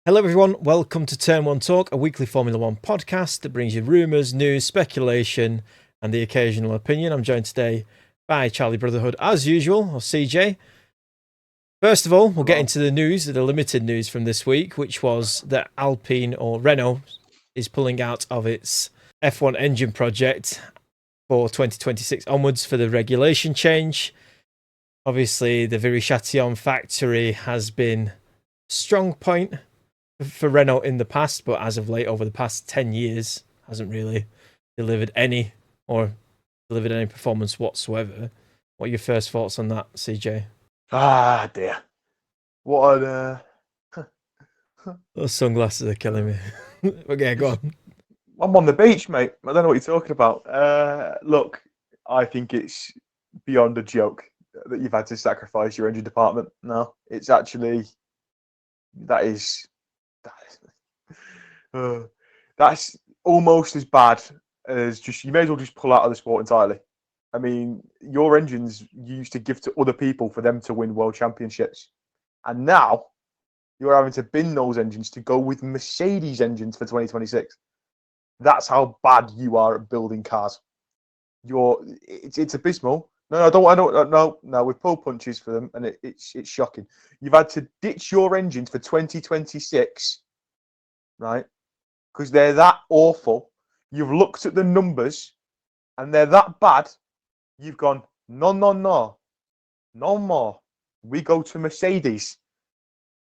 Hello, everyone. Welcome to Turn One Talk, a weekly Formula One podcast that brings you rumours, news, speculation, and the occasional opinion. I'm joined today by Charlie Brotherhood, as usual, or CJ. First of all, we'll get into the news, the limited news from this week, which was that Alpine or Renault is pulling out of its F1 engine project for 2026 onwards for the regulation change. Obviously, the Viry-Châtillon factory has been a strong point for Renault in the past, but as of late, over the past 10 years, hasn't really delivered any performance whatsoever. What are your first thoughts on that, CJ? Ah, dear. What an... Those sunglasses are killing me. Okay, go on. I'm on the beach, mate. I don't know what you're talking about. Look, I think it's beyond a joke that you've had to sacrifice your engine department. No, it's actually... That is... That's almost as bad as just... You may as well just pull out of the sport entirely. I mean, your engines you used to give to other people for them to win world championships. And now you're having to bin those engines to go with Mercedes engines for 2026. That's how bad you are at building cars. It's abysmal. No, I don't. No. We've pulled punches for them, and it's shocking. You've had to ditch your engines for 2026, right? Because they're that awful. You've looked at the numbers, and they're that bad. You've gone no more. We go to Mercedes,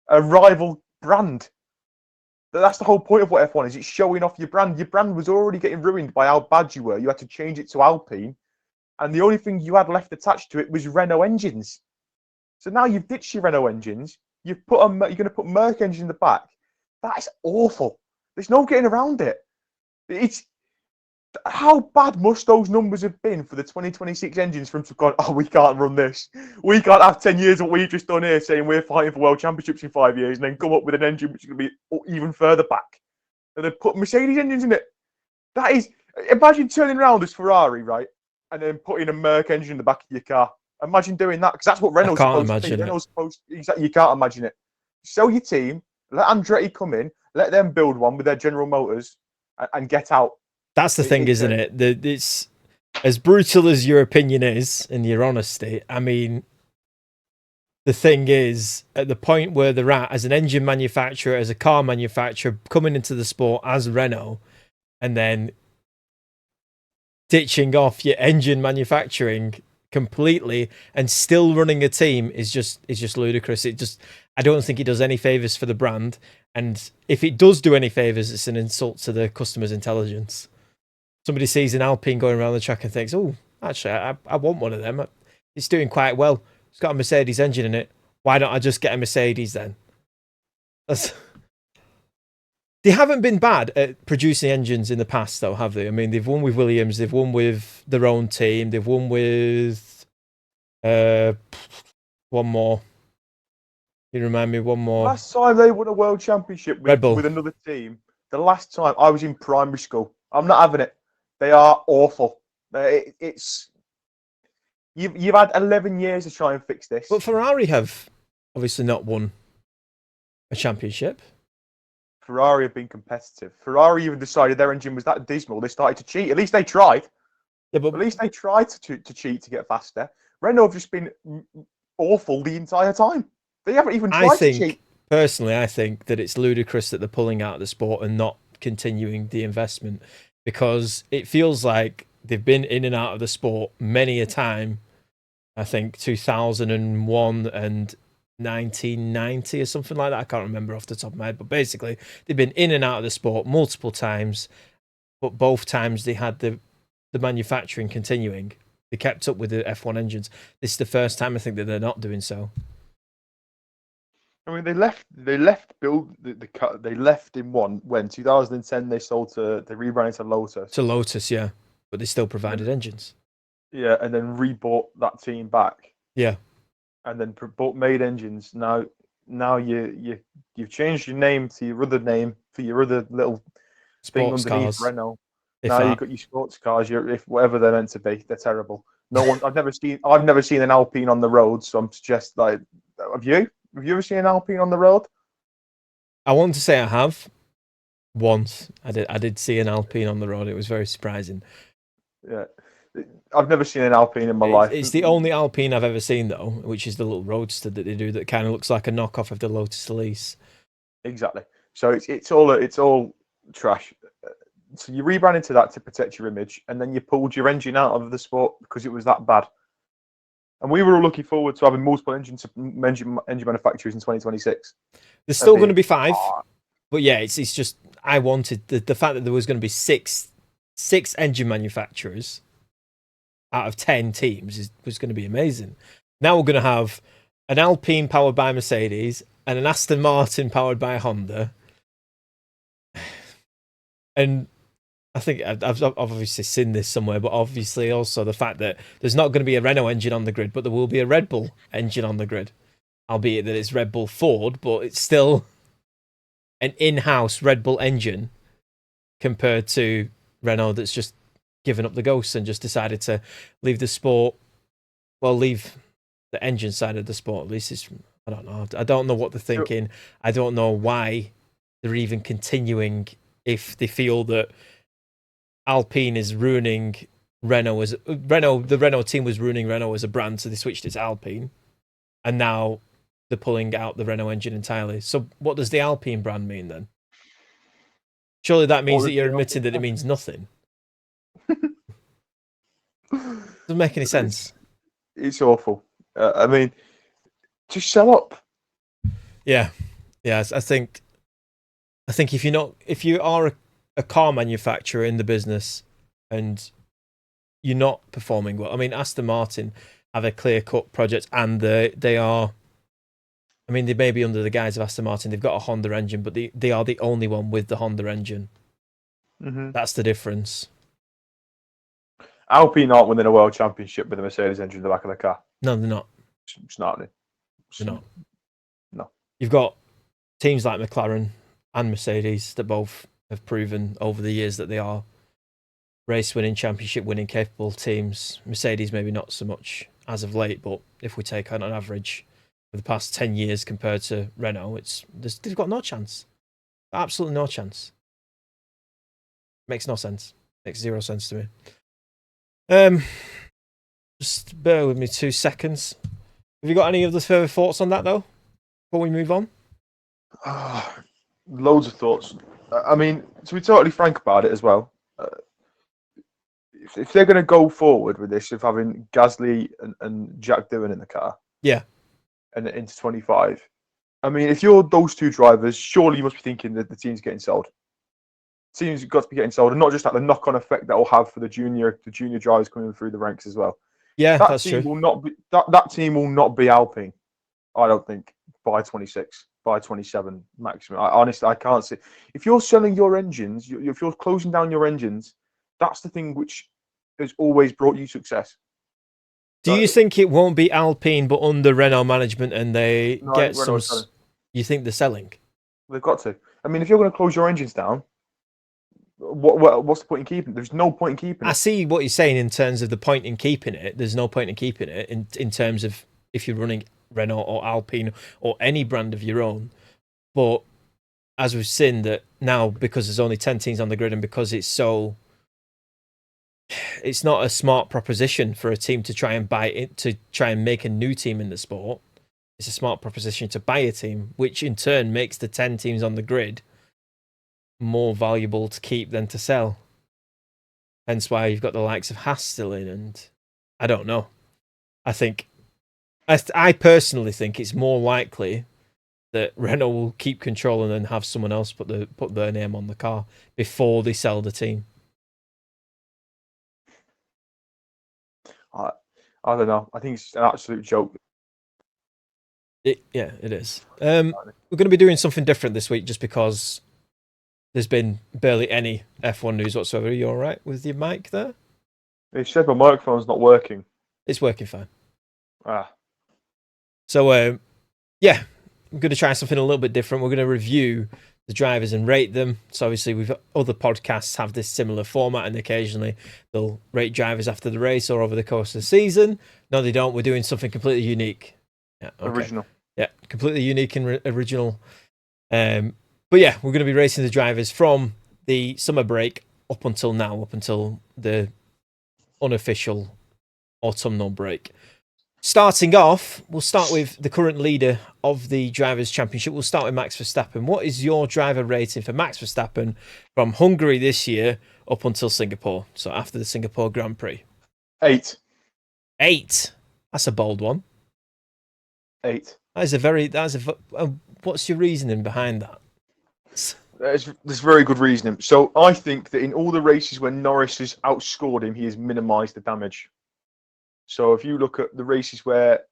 a rival brand. That's the whole point of what F1 is. It's showing off your brand. Your brand was already getting ruined by how bad you were. You had to change it to Alpine. And the only thing you had left attached to it was Renault engines. So now you've ditched your Renault engines. You're going to put Merc engine in the back. That is awful. There's no getting around it. It's how bad must those numbers have been for the 2026 engines for them to go, oh, we can't run this. We can't have 10 years of what we've just done here saying we're fighting for world championships in 5 years and then come up with an engine which is going to be even further back. And then put Mercedes engines in it. That is, imagine turning around as Ferrari, right? And then putting a Merc engine in the back of your car. Imagine doing that because that's what I Renault's can't supposed to be. imagine it. Renault's supposed to, exactly, you can't imagine it. Sell your team, let Andretti come in, let them build one with their General Motors and get out. That's the thing, isn't it? It's as brutal as your opinion is and your honesty. I mean, the thing is, at the point where they're at as an engine manufacturer, as a car manufacturer, coming into the sport as Renault, and then ditching off your engine manufacturing completely and still running a team is just ludicrous. I don't think it does any favors for the brand, and if it does do any favors, it's an insult to the customer's intelligence. Somebody sees an Alpine going around the track and thinks, oh, actually, I want one of them. It's doing quite well. It's got a Mercedes engine in it. Why don't I just get a Mercedes then? They haven't been bad at producing engines in the past, though, have they? I mean, they've won with Williams. They've won with their own team. They've won with one more. You remind me, one more. Last time they won a world championship Red Bull. with another team, the last time I was in primary school. I'm not having it. They are awful. You've had 11 years to try and fix this. But Ferrari have obviously not won a championship. Ferrari have been competitive. Ferrari even decided their engine was that dismal. They started to cheat. At least they tried. Yeah, but at least they tried to cheat to get faster. Renault have just been awful the entire time. They haven't even tried to cheat. Personally, I think that it's ludicrous that they're pulling out of the sport and not continuing the investment, because it feels like they've been in and out of the sport many a time. I think 2001 and 1990 or something like that. I can't remember off the top of my head, but basically they've been in and out of the sport multiple times, but both times they had the manufacturing continuing. They kept up with the F1 engines. This is the first time I think that they're not doing so. I mean, they left they left in when 2010 they rebranded to Lotus. To Lotus, yeah, but they still provided engines. Yeah, and then rebought that team back. Yeah, and then made engines. Now you've changed your name to your other name for your other little sports thing underneath cars. Renault. Now you've got your sports cars. If whatever they're meant to be, they're terrible. No one. I've never seen an Alpine on the road. So I'm just like, have you ever seen an Alpine on the road? I want to say I have once. I did see an Alpine on the road. It was very surprising. Yeah, I've never seen an Alpine in my life. It's the only Alpine I've ever seen though, which is the little roadster that they do that kind of looks like a knockoff of the Lotus Elise. Exactly. So it's all trash. So you rebrand into that to protect your image, and then you pulled your engine out of the sport because it was that bad. And we were all looking forward to having multiple engine manufacturers in 2026. There's still going to be 5, but yeah, it's just I wanted the fact that there was going to be six engine manufacturers out of 10 teams was going to be amazing. Now we're going to have an Alpine powered by Mercedes and an Aston Martin powered by Honda. And I think I've obviously seen this somewhere, but obviously also the fact that there's not going to be a Renault engine on the grid, but there will be a Red Bull engine on the grid. Albeit that it's Red Bull Ford, but it's still an in-house Red Bull engine compared to Renault that's just given up the ghost and just decided to leave the sport. Well, leave the engine side of the sport. At least I don't know. I don't know what they're thinking. I don't know why they're even continuing if they feel that Alpine is ruining Renault the Renault team was ruining Renault as a brand, so they switched it to Alpine, and now they're pulling out the Renault engine entirely. So what does the Alpine brand mean then? Surely that means that you're admitting that it means nothing. Doesn't make any sense. It's awful. I mean, just sell up. Yeah. I think if you are a car manufacturer in the business and you're not performing well, I mean, Aston Martin have a clear-cut project, and they are. I mean, they may be under the guise of Aston Martin. They've got a Honda engine, but they are the only one with the Honda engine. Mm-hmm. That's the difference. Alpine aren't winning a world championship with a Mercedes engine in the back of the car. No, they're not. It's not. They're not. No. You've got teams like McLaren and Mercedes that both have proven over the years that they are race-winning, championship-winning capable teams. Mercedes maybe not so much as of late, but if we take on an average for the past 10 years compared to Renault, they've got no chance. Absolutely no chance. Makes no sense. Makes zero sense to me. Just bear with me 2 seconds. Have you got any other further thoughts on that, though, before we move on? Loads of thoughts. I mean, to be totally frank about it as well, if they're going to go forward with this, of having Gasly and Jack Doohan in the car, yeah, and into 25, I mean, if you're those two drivers, surely you must be thinking that the team's getting sold. The team's got to be getting sold, and not just that, the knock-on effect that will have for the junior drivers coming through the ranks as well. Yeah, that's true. That team will not be Alpine, I don't think, by 26, by 27 maximum. Honestly, I can't see. If you're selling your engines, if you're closing down your engines, that's the thing which has always brought you success. Do you think it won't be Alpine, but under Renault management, and they get some? You think they're selling? They've got to. I mean, if you're going to close your engines down, what's the point in keeping it? There's no point in keeping it. I see what you're saying in terms of the point in keeping it. There's no point in keeping it in terms of if you're running Renault or Alpine or any brand of your own. But as we've seen that now, because there's only 10 teams on the grid, and because it's not a smart proposition for a team to try and buy it, to try and make a new team in the sport. It's a smart proposition to buy a team, which in turn makes the 10 teams on the grid more valuable to keep than to sell. Hence why you've got the likes of Haas still in, and I don't know. I personally think it's more likely that Renault will keep control and then have someone else put their name on the car before they sell the team. I don't know. I think it's an absolute joke. It is. We're going to be doing something different this week just because there's been barely any F1 news whatsoever. Are you all right with your mic there? It said my microphone's not working. It's working fine. So, we're going to try something a little bit different. We're going to review the drivers and rate them. So obviously other podcasts have this similar format, and occasionally they'll rate drivers after the race or over the course of the season. No, they don't. We're doing something completely unique. Yeah, okay. Original. Yeah, completely unique and original. But yeah, we're going to be racing the drivers from the summer break up until now, up until the unofficial autumnal break. Starting off, we'll start with the current leader of the Drivers' Championship. We'll start with Max Verstappen. What is your driver rating for Max Verstappen from Hungary this year up until Singapore? So after the Singapore Grand Prix. 8. 8. That's a bold one. 8. What's your reasoning behind that? There's very good reasoning. So I think that in all the races where Norris has outscored him, he has minimised the damage. So if you look at the races where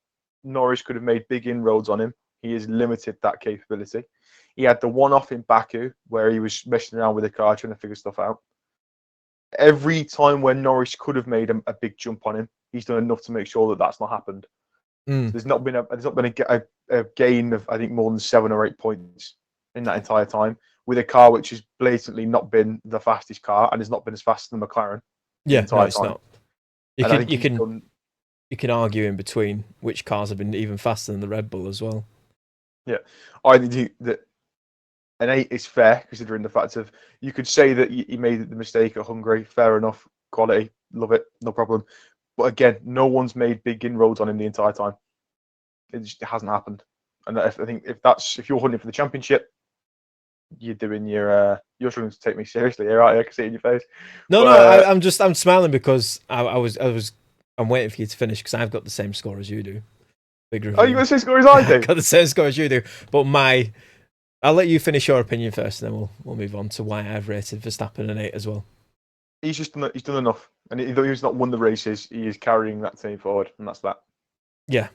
Norris could have made big inroads on him, he has limited that capability. He had the one-off in Baku where he was messing around with the car trying to figure stuff out. Every time when Norris could have made a big jump on him, he's done enough to make sure that that's not happened. So there's not been a gain of, I think, more than 7 or 8 points in that entire time with a car which has blatantly not been the fastest car and has not been as fast as the McLaren the entire time. Not. You can argue in between which cars have been even faster than the Red Bull as well. Yeah, I think that an 8 is fair considering the fact of you could say that he made the mistake at Hungary. Fair enough, quality, love it, no problem. But again, no one's made big inroads on him the entire time. It just hasn't happened. And I think if you're hunting for the championship, you're struggling to take me seriously here, aren't you? I can see it in your face. I'm smiling because I'm waiting for you to finish because I've got the same score as you do. Big review. Oh, you got the same score as I do? I've got the same score as you do. But I'll let you finish your opinion first, and then we'll move on to why I've rated Verstappen an 8 as well. He's done enough, and though he's not won the races, he is carrying that team forward, and that's that. Yeah.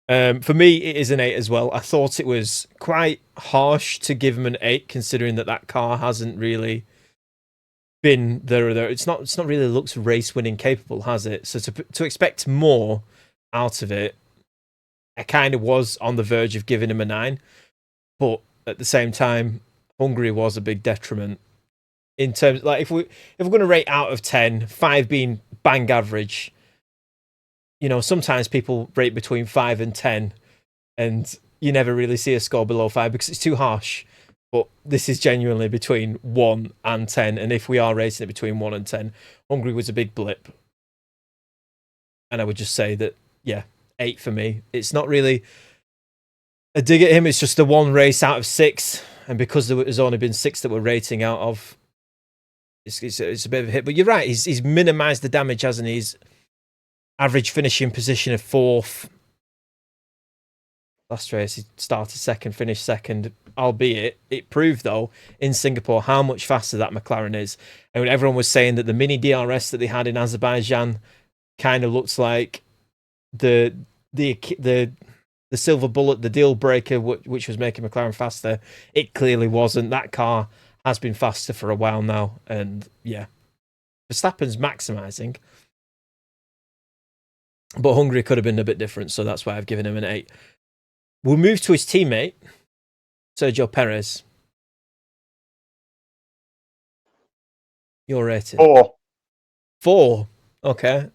For me, it is an 8 as well. I thought it was quite harsh to give him an 8, considering that car hasn't really been there. It's not really looks race winning capable, has it? So to expect more out of it, I kind of was on the verge of giving him a 9, but at the same time, Hungary was a big detriment in terms if we're going to rate out of 10, 5 being bang average. You know, sometimes people rate between 5 and 10, and you never really see a score below 5 because it's too harsh. But this is genuinely between 1 and 10, and if we are rating it between 1 and 10, Hungary was a big blip. And I would just say that, 8 for me. It's not really a dig at him, it's just the one race out of 6, and because there's only been 6 that we're rating out of, it's a bit of a hit. But you're right, he's minimised the damage, hasn't he? He's average finishing position of 4th. Last race, he started 2nd, finished 2nd, albeit it proved, though, in Singapore how much faster that McLaren is. And when everyone was saying that the mini DRS that they had in Azerbaijan kind of looks like the silver bullet, the deal breaker, which was making McLaren faster, it clearly wasn't. That car has been faster for a while now, and Verstappen's maximising. But Hungary could have been a bit different, so that's why I've given him an 8. We'll move to his teammate, Sergio Perez. Your rating? 4. 4. Okay.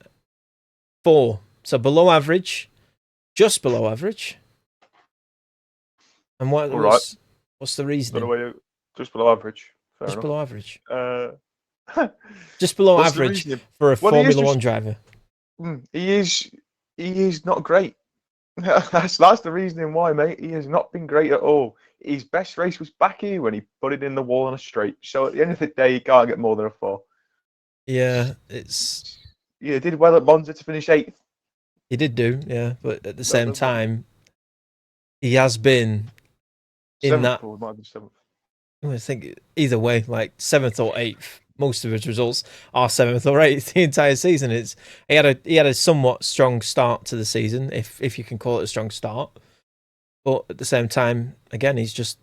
4. So below average, just below average. And what's the reasoning? Just below average. Fair just enough. Below average. Just below average for a Formula One driver. He is not great. That's the reasoning why, mate. He has not been great at all. His best race was Baku when he put it in the wall on a straight. So at the end of the day, he can't get more than a 4. Yeah, he did well at Monza to finish 8th. He did do, yeah, but at the same time, he has been in that. Might have been 7th. I think either way, like 7th or 8th. Most of his results are 7th or 8th the entire season. He had a somewhat strong start to the season, if you can call it a strong start. But at the same time, again, he's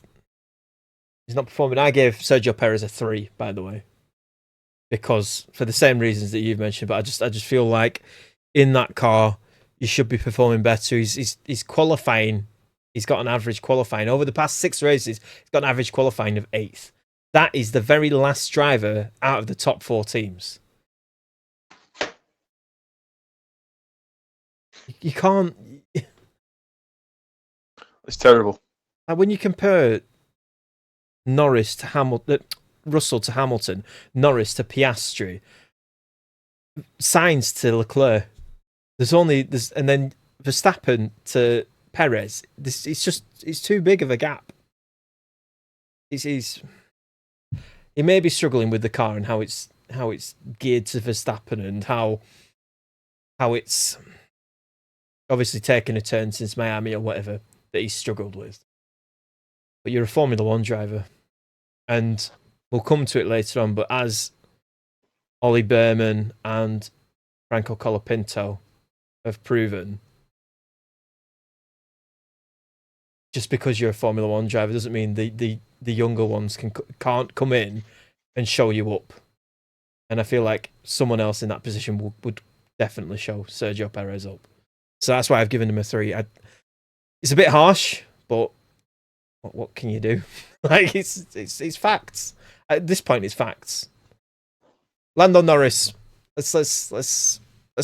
not performing. I gave Sergio Perez a 3, by the way, because for the same reasons that you've mentioned. But I just feel like in that car, you should be performing better. He's qualifying. He's got an average qualifying over the past 6 races. He's got an average qualifying of 8th. That is the very last driver out of the top 4 teams. You can't. It's terrible. When you compare Norris to Hamilton, Russell to Hamilton, Norris to Piastri, Sainz to Leclerc. And then Verstappen to Perez. It's too big of a gap. He may be struggling with the car and how it's geared to Verstappen and how it's obviously taken a turn since Miami or whatever that he's struggled with. But you're a Formula One driver, and we'll come to it later on. But as Ollie Berman and Franco Colapinto have proven, just because you're a Formula One driver doesn't mean the younger ones can't come in and show you up. And I feel like someone else in that position would definitely show Sergio Perez up. So that's why I've given him a 3. It's a bit harsh, but what can you do? Like it's facts. At this point, it's facts. Lando Norris. Let's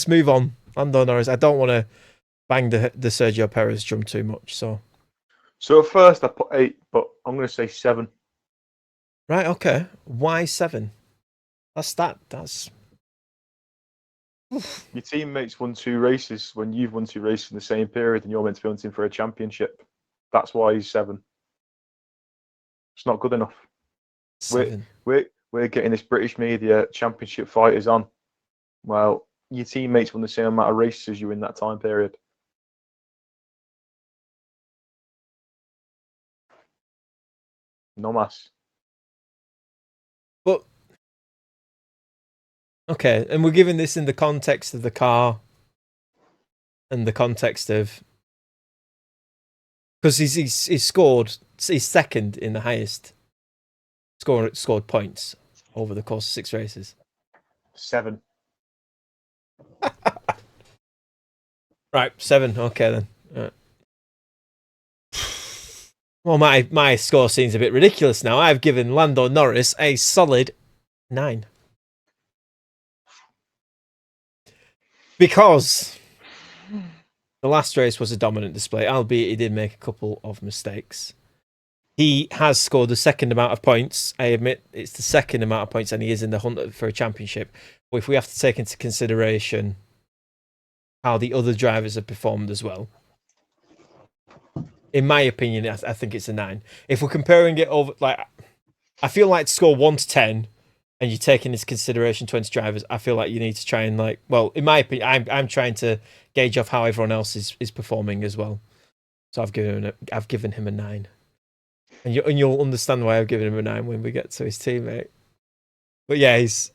move on. Lando Norris. I don't want to bang the Sergio Perez drum too much. So at first I put 8, but I'm going to say 7. Right. Okay. Why 7? That's. Your teammates won 2 races when you've won 2 races in the same period, and you're meant to be hunting for a championship. That's why he's 7. It's not good enough. 7. We're getting this British media championship fighters on. Well, your teammates won the same amount of races as you in that time period. No mas. But okay, and we're giving this in the context of the car and the context of because he's scored. He's second in the highest scored points over the course of 6 races. 7. Right, 7. Okay then. Right. Well, my score seems a bit ridiculous now. I've given Lando Norris a solid 9 because the last race was a dominant display, albeit he did make a couple of mistakes. He has scored the second amount of points. I admit it's the second amount of points, and he is in the hunt for a championship. But if we have to take into consideration how the other drivers have performed as well, in my opinion, I think it's a 9. If we're comparing it over, like, I feel like to score 1 to 10, and you're taking into consideration 20 drivers, I feel like you need to try and well, in my opinion, I'm trying to gauge off how everyone else is performing as well. So I've given him a 9. And you'll understand why I've given him a 9 when we get to his teammate. But yeah, he's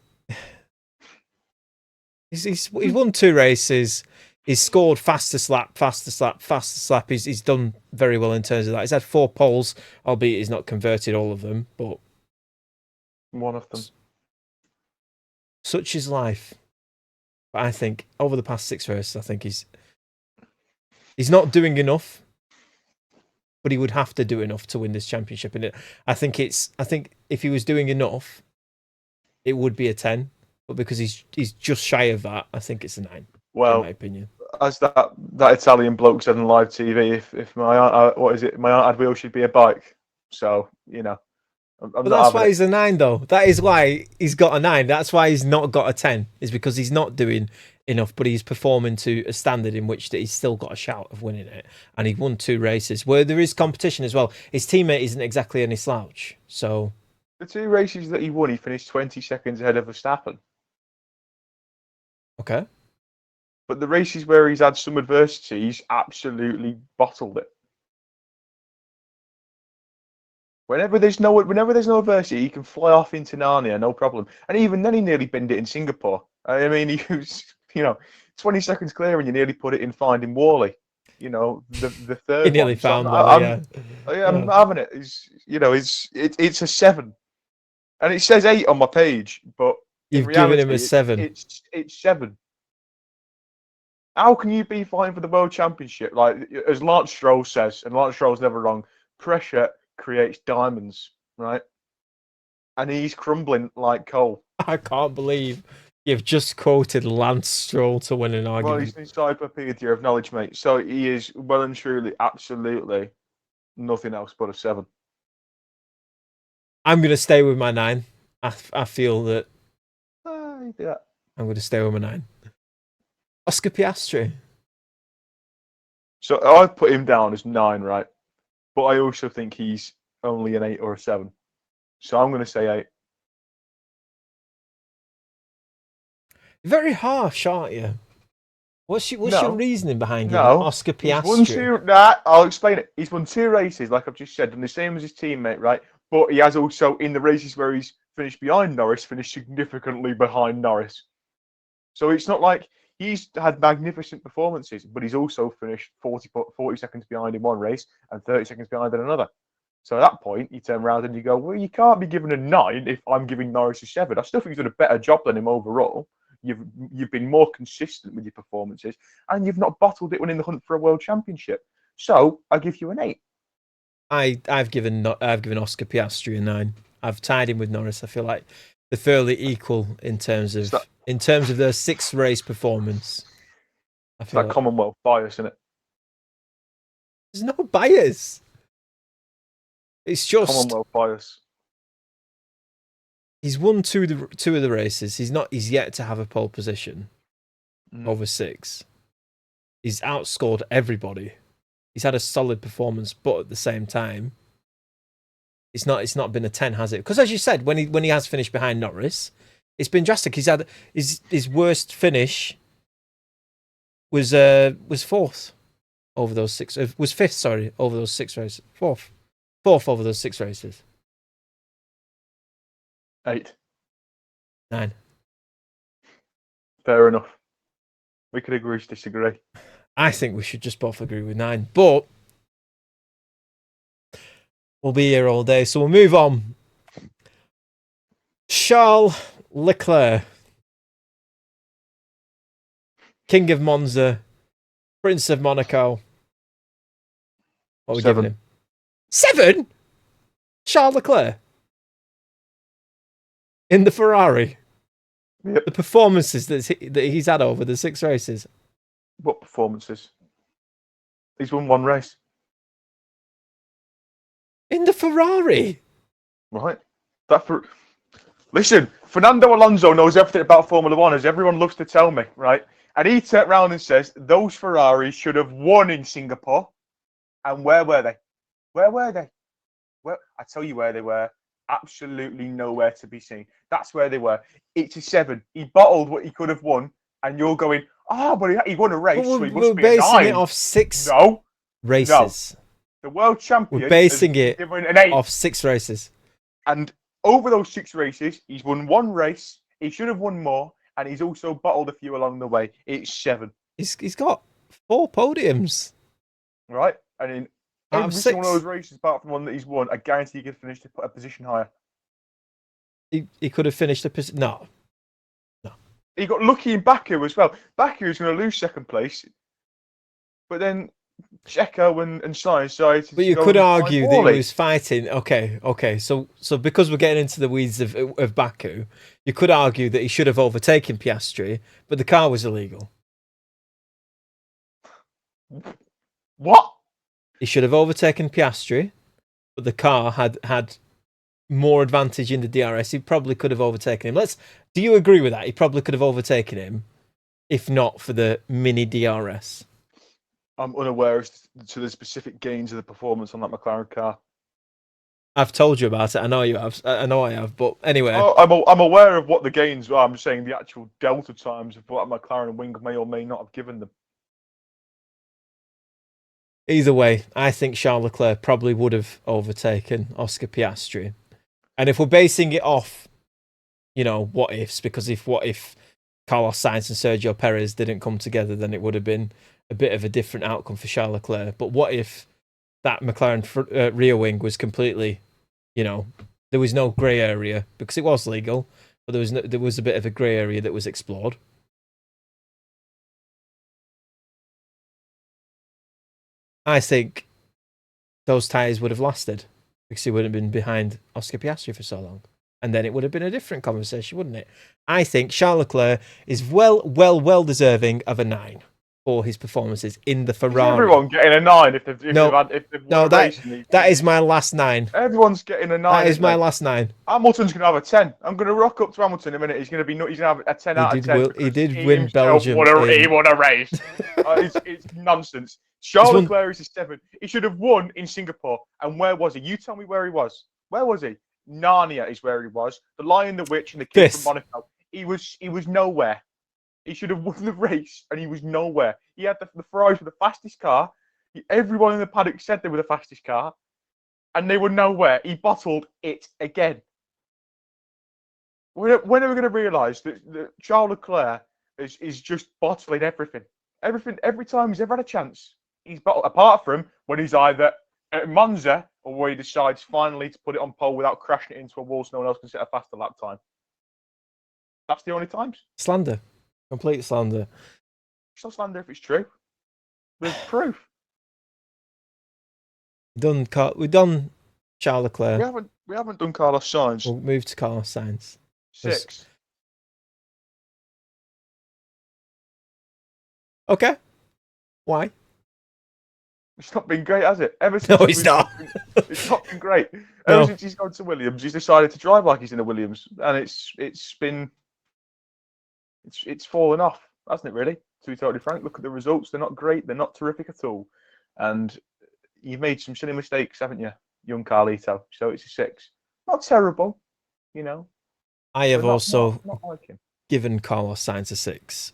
won 2 races. He's scored fastest lap. He's done very well in terms of that. He's had 4 poles, albeit he's not converted all of them. But one of them. Such is life. But I think over the past 6 races, I think he's not doing enough. But he would have to do enough to win this championship. And I think if he was doing enough, it would be a 10. But because he's just shy of that, I think it's a 9. Well, in my opinion, as that Italian bloke said on live TV, if my aunt, my aunt had wheels, she'd be a bike. So but that's why he's a 9, though. That is why he's got a 9. That's why he's not got a 10. Is because he's not doing enough, but he's performing to a standard in which that he's still got a shout of winning it. And he won 2 races where there is competition as well. His teammate isn't exactly any slouch. So the 2 races that he won, he finished 20 seconds ahead of Verstappen. Okay. But the races where he's had some adversity, he's absolutely bottled it. Whenever there's no adversity, he can fly off into Narnia, no problem. And even then, he nearly binned it in Singapore. I mean, he was, 20 seconds clear, and you nearly put it in Finding Wally. The third. He nearly one. found Wally. I'm having it. It's a 7, and it says 8 on my page, but you've reality, given him a 7. It's 7. How can you be fighting for the world championship? Like, as Lance Stroll says, and Lance Stroll's never wrong, pressure creates diamonds, right? And he's crumbling like coal. I can't believe you've just quoted Lance Stroll to win an argument. Well, he's an encyclopedia of knowledge, mate. So he is well and truly, absolutely nothing else but a 7. I'm going to stay with my 9. I feel that You do that. I'm going to stay with my 9. Oscar Piastri. So I've put him down as 9, right? But I also think he's only an 8 or a 7. So I'm going to say 8. Very harsh, aren't you? What's your reasoning behind giving Oscar Piastri? He's won 2. Nah, I'll explain it. He's won 2 races, like I've just said, and the same as his teammate, right? But he has also, in the races where he's finished behind Norris, finished significantly behind Norris. So it's not like he's had magnificent performances, but he's also finished 40 seconds behind in one race and 30 seconds behind in another. So at that point, you turn around and you go, well, you can't be given a 9 if I'm giving Norris a 7. I still think he's done a better job than him overall. You've been more consistent with your performances, and you've not bottled it when in the hunt for a world championship. So I give you an 8. I've given Oscar Piastri a 9. I've tied him with Norris. I feel like they're fairly equal in terms of their 6 race performance. It's that Commonwealth bias, isn't it? There's no bias. It's just Commonwealth bias. He's won 2 of the races. He's yet to have a pole position over 6. He's outscored everybody. He's had a solid performance, but at the same time, it's not been a 10, has it? Because as you said, when he has finished behind Norris, it's been drastic. He's had his worst finish was 4th over those 6. Was 5th, sorry, over those 6 races. 4th over those 6 races. 8. 9. Fair enough. We could agree to disagree. I think we should just both agree with 9, but we'll be here all day, so we'll move on. Charles Leclerc, King of Monza, Prince of Monaco. What are we 7. giving him? 7? Charles Leclerc in the Ferrari. Yep. The performances that he's had over the 6 races. What performances? He's won 1 race. In the Ferrari. Right. Listen, Fernando Alonso knows everything about Formula 1, as everyone loves to tell me, right? And he turned around and says, those Ferraris should have won in Singapore. And where were they? Where were they? Well, I tell you where they were. Absolutely nowhere to be seen. That's where they were. It's a 7. He bottled what he could have won, and you're going, but he won a race, so he must be a 9. We're basing it off 6 races. No. The world champion. We're basing it off 6 races. And over those 6 races, he's won 1 race. He should have won more, and he's also bottled a few along the way. It's 7. He's got 4 podiums. Right? And in every single one of those races, apart from one that he's won, I guarantee he could finish a position higher. He could have finished a position. No. He got lucky in Baku as well. Baku is going to lose 2nd place. But then Checo and Sainz decided to. But you could argue that he was fighting. Okay. So because we're getting into the weeds of Baku, you could argue that he should have overtaken Piastri, but the car was illegal. What? He should have overtaken Piastri, but the car had more advantage in the DRS. He probably could have overtaken him. Do you agree with that? He probably could have overtaken him, if not for the mini DRS. I'm unaware as to the specific gains of the performance on that McLaren car. I've told you about it. I know you have. I know I have. But anyway, I'm aware of what the gains are. I'm just saying the actual delta times of what McLaren and Wing may or may not have given them. Either way, I think Charles Leclerc probably would have overtaken Oscar Piastri. And if we're basing it off, what ifs, because what if Carlos Sainz and Sergio Perez didn't come together, then it would have been a bit of a different outcome for Charles Leclerc. But what if that McLaren rear wing was completely, there was no grey area, because it was legal, but there was a bit of a grey area that was explored. I think those tyres would have lasted because he would have been behind Oscar Piastri for so long. And then it would have been a different conversation, wouldn't it? I think Charles Leclerc is well deserving of a 9. for his performances in the Is Ferrari. everyone getting a 9 if they've won a race? That is my last 9. Everyone's getting a 9. That is my last 9. Hamilton's going to have a 10. I'm going to rock up to Hamilton in a minute. He's going to have a 10 out of 10. He did he win Belgium. He won a race. It's nonsense. Charles Leclerc is a 7. He should have won in Singapore. And where was he? You tell me where he was. Where was he? Narnia is where he was. The Lion, the Witch, and the King from Monaco. He was nowhere. He should have won the race, and he was nowhere. He had the Ferraris with the fastest car. Everyone in the paddock said they were the fastest car, and they were nowhere. He bottled it again. When are we going to realise that Charles Leclerc is just bottling everything? Every time he's ever had a chance, he's bottled. Apart from when he's either at Monza or where he decides finally to put it on pole without crashing it into a wall so no one else can set a faster lap time. That's the only times. Slander. Complete slander. It's not slander if it's true. There's proof. We've done Charles Leclerc. We haven't done Carlos Sainz. We'll move to Carlos Sainz. 6. Okay. Why? It's not been great, has it? Ever since No, it's not. It's not been great. Ever since he's gone to Williams, he's decided to drive like he's in a Williams, and it's fallen off, hasn't it? Really, to be totally frank, look at the results. They're not great. They're not terrific at all, and you've made some silly mistakes, haven't you, young Carlito? So it's a 6. Not terrible, you know. I have also not like him. Given Carlos Sainz a 6.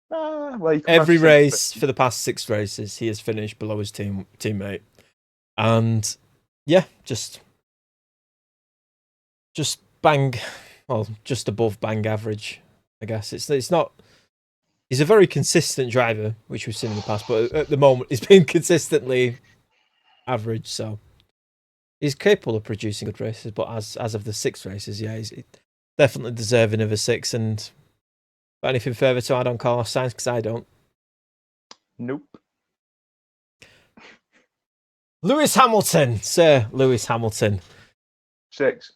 Well, every race for the past 6 races, he has finished below his teammate, and yeah, just bang, well, just above bang average. I guess it's not. He's a very consistent driver, which we've seen in the past, but at the moment he's been consistently average. So he's capable of producing good races, but as of the 6 races, yeah, he's definitely deserving of a 6. And got anything further to add on Carlos Sainz? Because I don't. Nope. Lewis Hamilton, Sir Lewis Hamilton. 6.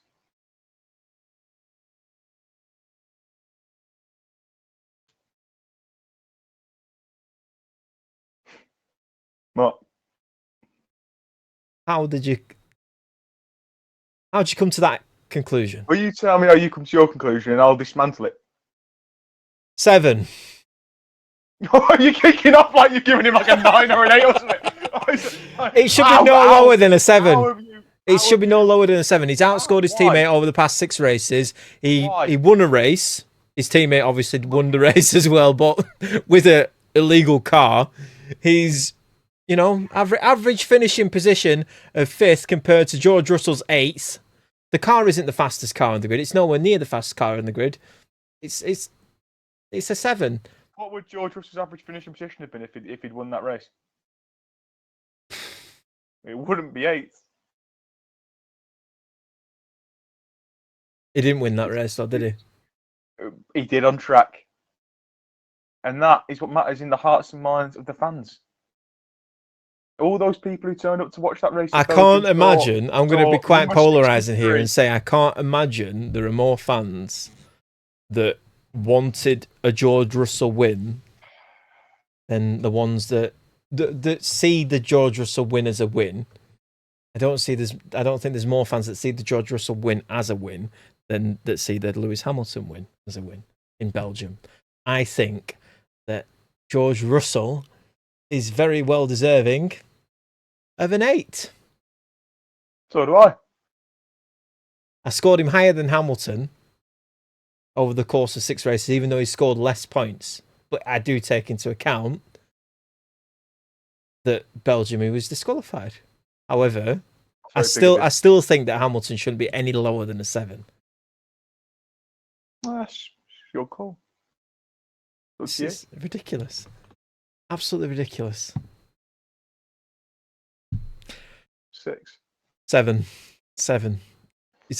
What? How'd you come to that conclusion? Well, you tell me how you come to your conclusion, and I'll dismantle it. 7. You're kicking off like you're giving him like a 9 or an 8 or something. It should be no lower than a 7. It should be no lower than a 7. He's outscored his teammate over the past 6 races. He won a race. His teammate obviously won the race as well, but with an illegal car. He's, average finishing position of 5th compared to George Russell's 8th. The car isn't the fastest car on the grid. It's nowhere near the fastest car on the grid. It's a 7. What would George Russell's average finishing position have been if he'd won that race? It wouldn't be 8th. He didn't win that race, though, did he? He did on track. And that is what matters in the hearts and minds of the fans. All those people who turned up to watch that race. I can't imagine. I'm going to be quite polarizing here and say I can't imagine there are more fans that wanted a George Russell win than the ones that see the George Russell win as a win. I don't think there's more fans that see the George Russell win as a win than that see the Lewis Hamilton win as a win in Belgium. I think that George Russell is very well deserving of an 8. So do I. I scored him higher than Hamilton over the course of 6 races, even though he scored less points. But I do take into account that Belgium, he was disqualified. However, I still think that Hamilton shouldn't be any lower than a 7. That's your call. It's ridiculous. Absolutely ridiculous. 6. 7. It's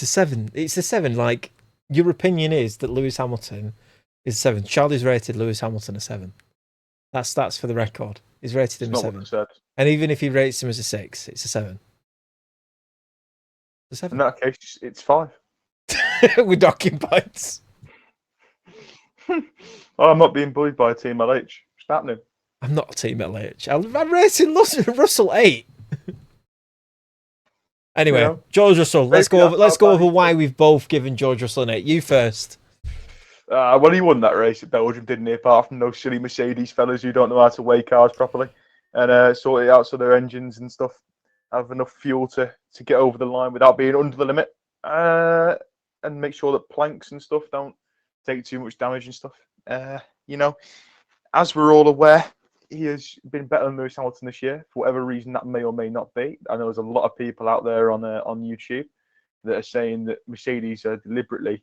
a 7. It's a 7. Like, your opinion is that Lewis Hamilton is a 7. Charlie's rated Lewis Hamilton a 7. That's for the record. He's rated him a 7. And even if he rates him as a 6, it's a 7. It's a 7. In that case, it's 5. We're docking points. I'm not being bullied by a team LH. It's happening. I'm not a team LH. I'm racing Russell 8. Anyway, You know, George Russell. Let's maybe go over. that's Let's how go bad over he's why been. we've both given George Russell an 8. You first. Well, he won that race at Belgium, didn't he? Apart from those silly Mercedes fellas who don't know how to weigh cars properly and sort it out so their engines and stuff have enough fuel to get over the line without being under the limit, and make sure that planks and stuff don't take too much damage and stuff. You know, as we're all aware, he has been better than Lewis Hamilton this year for whatever reason that may or may not be. I know there's a lot of people out there on YouTube that are saying that Mercedes are deliberately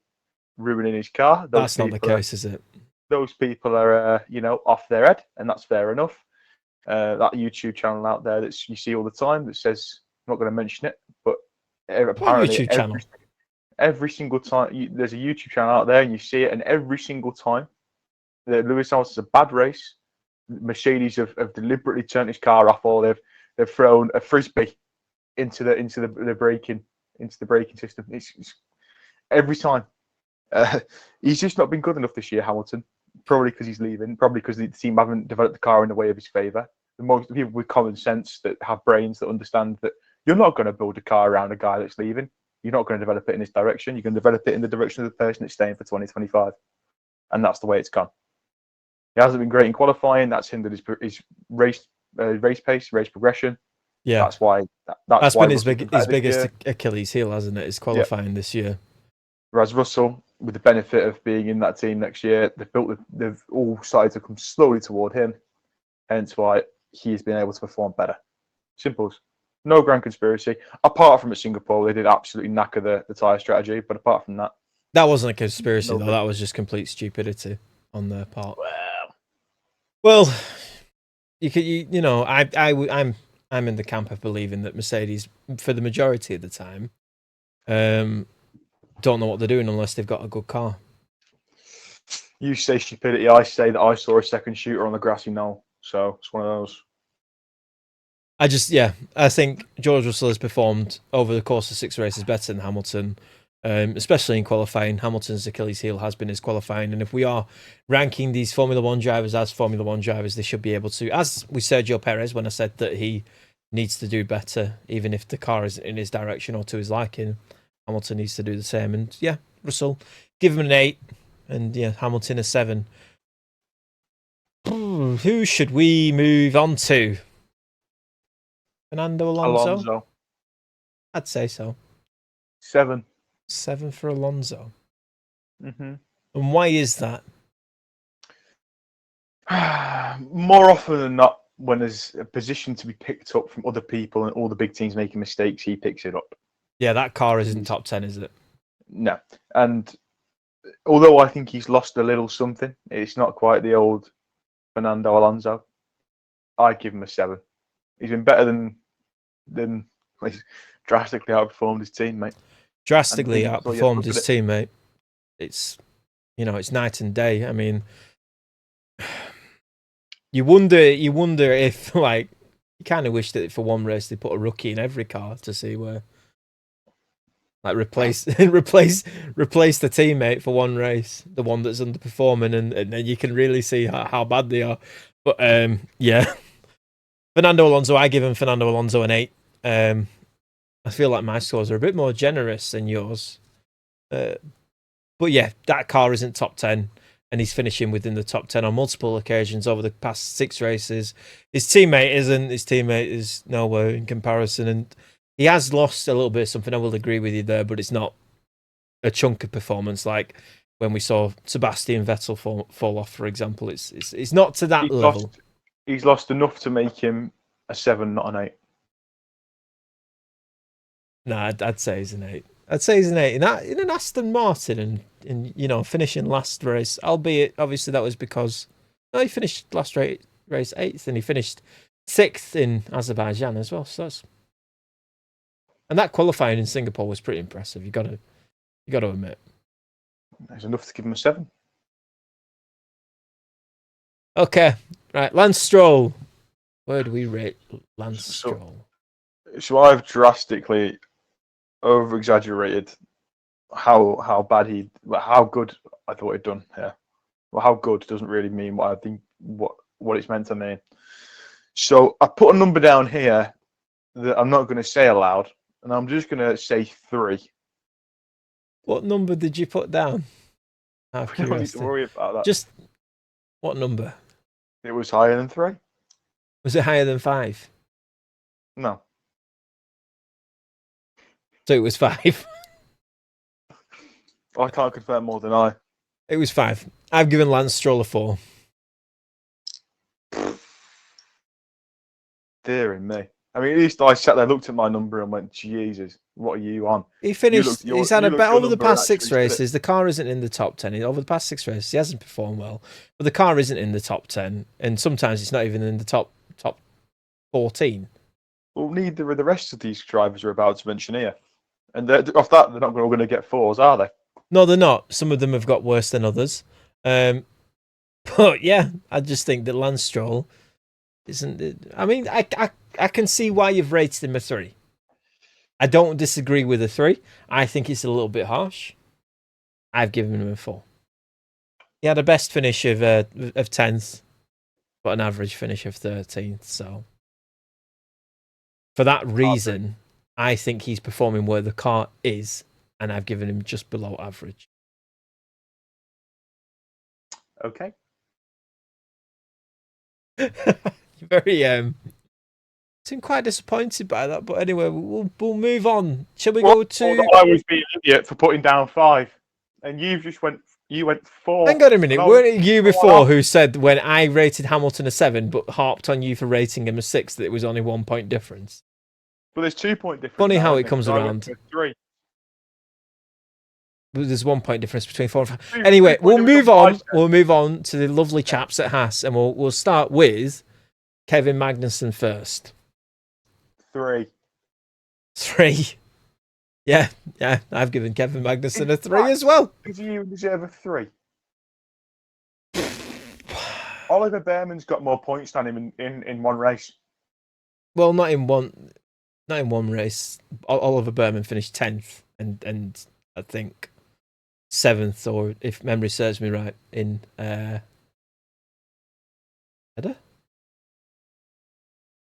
ruining his car. That's not the case, is it? Those people are off their head, and that's fair enough. That YouTube channel out there that you see all the time that says, I'm not going to mention it, but What apparently YouTube channel? every single time there's a YouTube channel out there and you see it, and every single time that Lewis Hamilton's a bad race, Mercedes have deliberately turned his car off, or they've thrown a frisbee into the braking system. It's every time. He's just not been good enough this year, Hamilton. Probably because he's leaving. Probably because the team haven't developed the car in the way of his favour. The most people with common sense that have brains that understand that you're not going to build a car around a guy that's leaving. You're not going to develop it in his direction. You're going to develop it in the direction of the person that's staying for 2025, and that's the way it's gone. He hasn't been great in qualifying. That's hindered his race pace, race progression. Yeah, that's why that's why been his Russell's biggest Achilles heel, hasn't it? Is qualifying this year. Whereas Russell, with the benefit of being in that team next year, they've all started to come slowly toward him. Hence why he's been able to perform better. Simples. No grand conspiracy. Apart from at Singapore, they did absolutely knacker the tyre strategy. But apart from that, that wasn't a conspiracy no though. good. That was just complete stupidity on their part. Well, Well, I'm in the camp of believing that Mercedes, for the majority of the time, don't know what they're doing unless they've got a good car. You say stupidity. I say that I saw a second shooter on the grassy knoll. So it's one of those. I think George Russell has performed over the course of 6 races better than Hamilton, especially in qualifying. Hamilton's Achilles heel has been his qualifying, and if we are ranking these Formula One drivers as Formula One drivers, they should be able to. As with Sergio Perez, when I said that he needs to do better, even if the car is in his direction or to his liking, Hamilton needs to do the same. And yeah, Russell, give him an 8, and yeah, Hamilton a 7. Who should we move on to? Fernando Alonso? I'd say so. 7. 7 for Alonso. Mm-hmm. And why is that? More often than not, when there's a position to be picked up from other people and all the big teams making mistakes, he picks it up. Yeah, that car isn't top 10, is it? No. And although I think he's lost a little something, it's not quite the old Fernando Alonso. I give him a 7. He's been better than he's drastically outperformed his teammate. Drastically outperformed his teammate. It's night and day. I mean, you wonder if you kind of wish that for one race they put a rookie in every car to see where replace the teammate for one race, the one that's underperforming, and then you can really see how bad they are. But yeah. Fernando Alonso, I give him Fernando Alonso an 8. I feel like my scores are a bit more generous than yours. But yeah, that car isn't top 10, and he's finishing within the top 10 on multiple occasions over the past 6 races. His teammate isn't. His teammate is nowhere in comparison, and he has lost a little bit of something. I will agree with you there, but it's not a chunk of performance like when we saw Sebastian Vettel fall off, for example. It's not to that level. He's lost enough to make him a 7, not an 8. Nah, I'd say he's an 8. I'd say he's an 8 in an Aston Martin and finishing last race. Albeit, obviously, that was because he finished last race 8th, and he finished 6th in Azerbaijan as well. So and that qualifying in Singapore was pretty impressive. You got to admit. There's enough to give him a 7. Okay, right, Lance Stroll. Where do we rate Lance Stroll? So I've drastically over-exaggerated how good I thought he'd done here. Well, how good doesn't really mean what I think. What what it's meant to mean. So I put a number down here that I'm not going to say aloud, and I'm just going to say 3. What number did you put down? Out of We don't need to curiosity. worry about that. Just what number? It was higher than 3. Was it higher than 5? No. So it was 5. I can't confirm more than I. It was 5. I've given Lance Stroll a 4. Dear me. I mean, at least I sat there, looked at my number, and went, "Jesus, what are you on?" He finished. He's had a bet over the number and past 6 actually said it. races. The car isn't in the top 10. Over the past 6 races, he hasn't performed well. But the car isn't in the top 10, and sometimes it's not even in the top 14. Well, neither of the rest of these drivers are about to mention here, and off that, they're not going to get 4s, are they? No, they're not. Some of them have got worse than others. But yeah, I just think that Lance Stroll isn't. I mean, I can see why you've rated him a 3. I don't disagree with a 3. I think it's a little bit harsh. I've given him a 4. He had a best finish of 10th, but an average finish of 13th. So for that reason, I think he's performing where the car is, and I've given him just below average. Okay. Very seem quite disappointed by that, but anyway, we'll move on. Shall we go to? I was being an idiot for putting down 5, and you went 4. Hang on a minute. Weren't it you before who said when I rated Hamilton a 7, but harped on you for rating him a 6 that it was only 1 point difference? Well, there's 2 point difference. Funny now, how isn't it comes So I around. went for 3. There's 1 point difference between 4 and 5. Anyway, we'll move on. We'll move on to the lovely chaps at Haas, and we'll start with Kevin Magnussen first. 3. 3. Yeah, I've given Kevin Magnussen a 3 as well. Does he even deserve a 3? Oliver Behrman's got more points than him in one race. Well, not in one race. Oliver Behrman finished 10th and I think 7th, or if memory serves me right, in Header?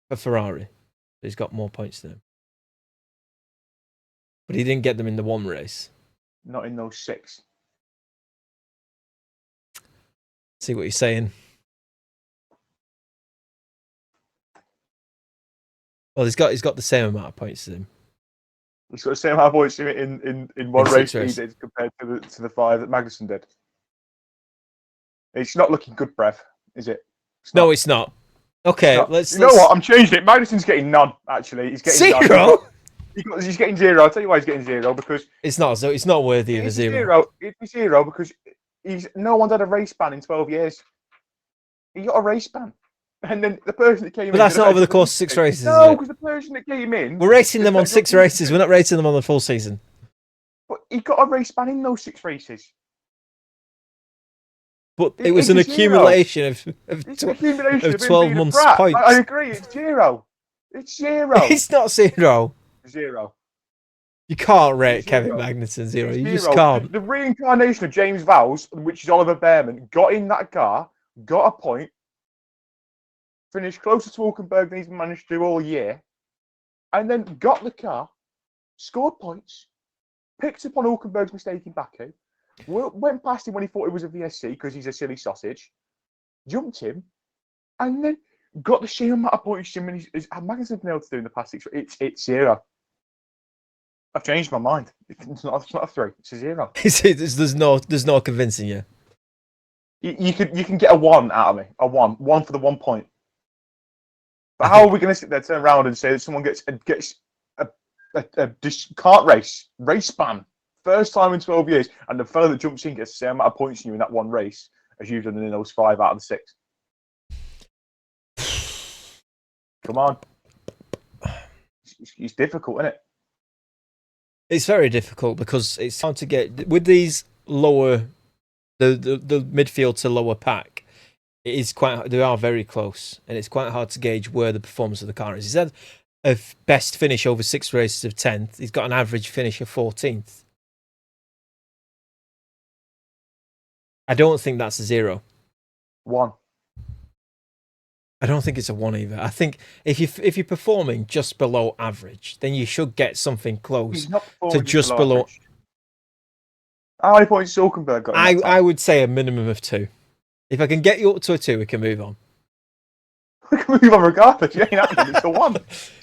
A Ferrari. He's got more points than him. But he didn't get them in the one race. Not in those 6. See what you're saying. Well, he's got the same amount of points as him. He's got the same amount of points in one In race 6 races. he did compared to the 5 that Magnussen did. It's not looking good, Brev, is it? No, it's not. Okay, let's. You know what? I'm changing it. Magnussen's getting none. Actually, he's getting 0. He's getting 0. I'll tell you why he's getting 0, because It's not. So it's not worthy of a 0. It's 0 because no one's had a race ban in 12 years. He got a race ban, and then the person that came in. But that's not over the course of 6 races. No, because the person that came in. We're rating them on 6 races. We're not rating them on the full season. But he got a race ban in those 6 races. But it was an accumulation of 12 months points. I agree. It's 0. It's 0. It's not 0. 0. You can't rate Kevin Magnussen 0. You just can't. The reincarnation of James Vowles, which is Oliver Behrman, got in that car, got a point, finished closer to Hulkenberg than he's managed to do all year, and then got the car, scored points, picked up on Hulkenberg's mistake in Baku, went past him when he thought it was a VSC because he's a silly sausage, jumped him, and then got the same amount of points Jim Magnussen's been able to do in the past 6 races. It's 0. I've changed my mind. It's not a 3. It's a 0. There's no convincing you. You can get a 1 out of me. A 1 for the 1 point. But how are we going to sit there, turn around, and say that someone gets a kart race ban, first time in 12 years, and the fellow that jumps in gets the same amount of points than you in that one race as you've done in those 5 out of the 6? Come on. It's difficult, isn't it? It's very difficult because it's hard to get with these lower, the midfield to lower pack. It is they are very close, and it's quite hard to gauge where the performance of the car is. He's had a best finish over 6 races of 10th. He's got an average finish of 14th. I don't think that's a 0. 1. I don't think it's a 1 either. I think if you're performing just below average, then you should get something close He's not to performing just just below below. average. How many points has Hulkenberg got in that I time? would say a minimum of 2. If I can get you up to a 2, we can move on. We can move on regardless. You ain't happening. It's a 1.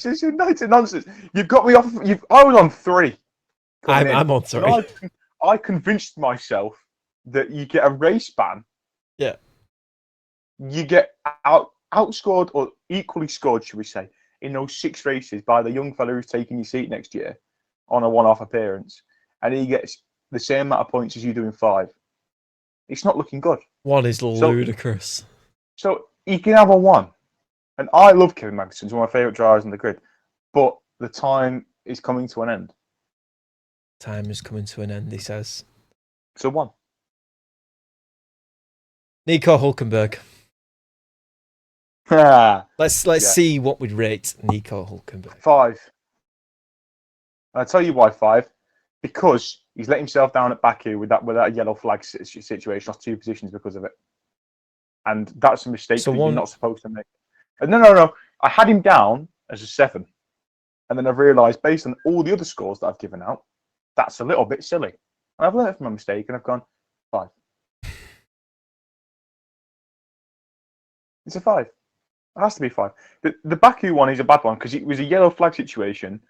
It's nonsense. You've got me off. I was on 3 coming in. I'm on 3. I convinced myself that you get a race ban. Yeah. You get outscored or equally scored, should we say, in those 6 races by the young fella who's taking your seat next year on a one-off appearance, and he gets the same amount of points as you do in 5. It's not looking good. 1 is ludicrous. So he can have a 1. And I love Kevin Magnussen. He's one of my favourite drivers on the grid. But the time is coming to an end. Time is coming to an end, he says. It's a 1. Nico Hulkenberg. Let's see what we'd rate Nico Hulkenberg. 5. I'll tell you why 5. Because he's let himself down at Baku with that yellow flag situation, lost 2 positions because of it. And that's a mistake that you're not supposed to make. No. I had him down as a 7. And then I've realised, based on all the other scores that I've given out, that's a little bit silly. And I've learned from my mistake and I've gone 5. It's a 5. It has to be 5. The Baku one is a bad one because it was a yellow flag situation,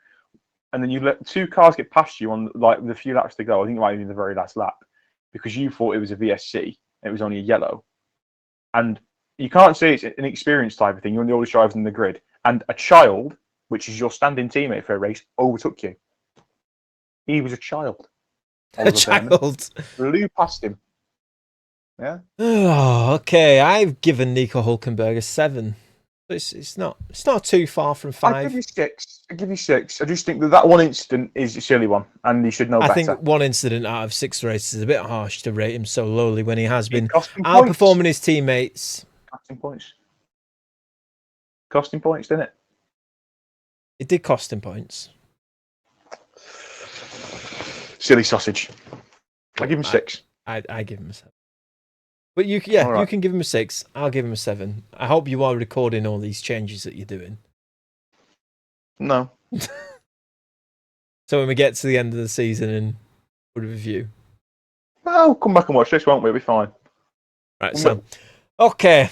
and then you let 2 cars get past you on like the few laps to go. I think it might be the very last lap because you thought it was a VSC. It was only a yellow, and you can't say it's an experience type of thing. You're one of the oldest drivers in the grid, and a child, which is your standing teammate for a race, overtook you. He was a child. A child. Flew past him. Yeah. Oh, okay. I've given Nico Hulkenberg a 7. It's not too far from 5. I give you 6. I just think that one incident is a silly one, and he should know better. I think one incident out of 6 races is a bit harsh to rate him so lowly when he has been outperforming his teammates. Costing points, didn't it? It did cost him points. Silly sausage. I give him 6. I give him a 7. But you can give him a 6. I'll give him a 7. I hope you are recording all these changes that you're doing. No. So when we get to the end of the season and we'll review. Well, come back and watch this, won't we? It'll be fine. Right, so okay.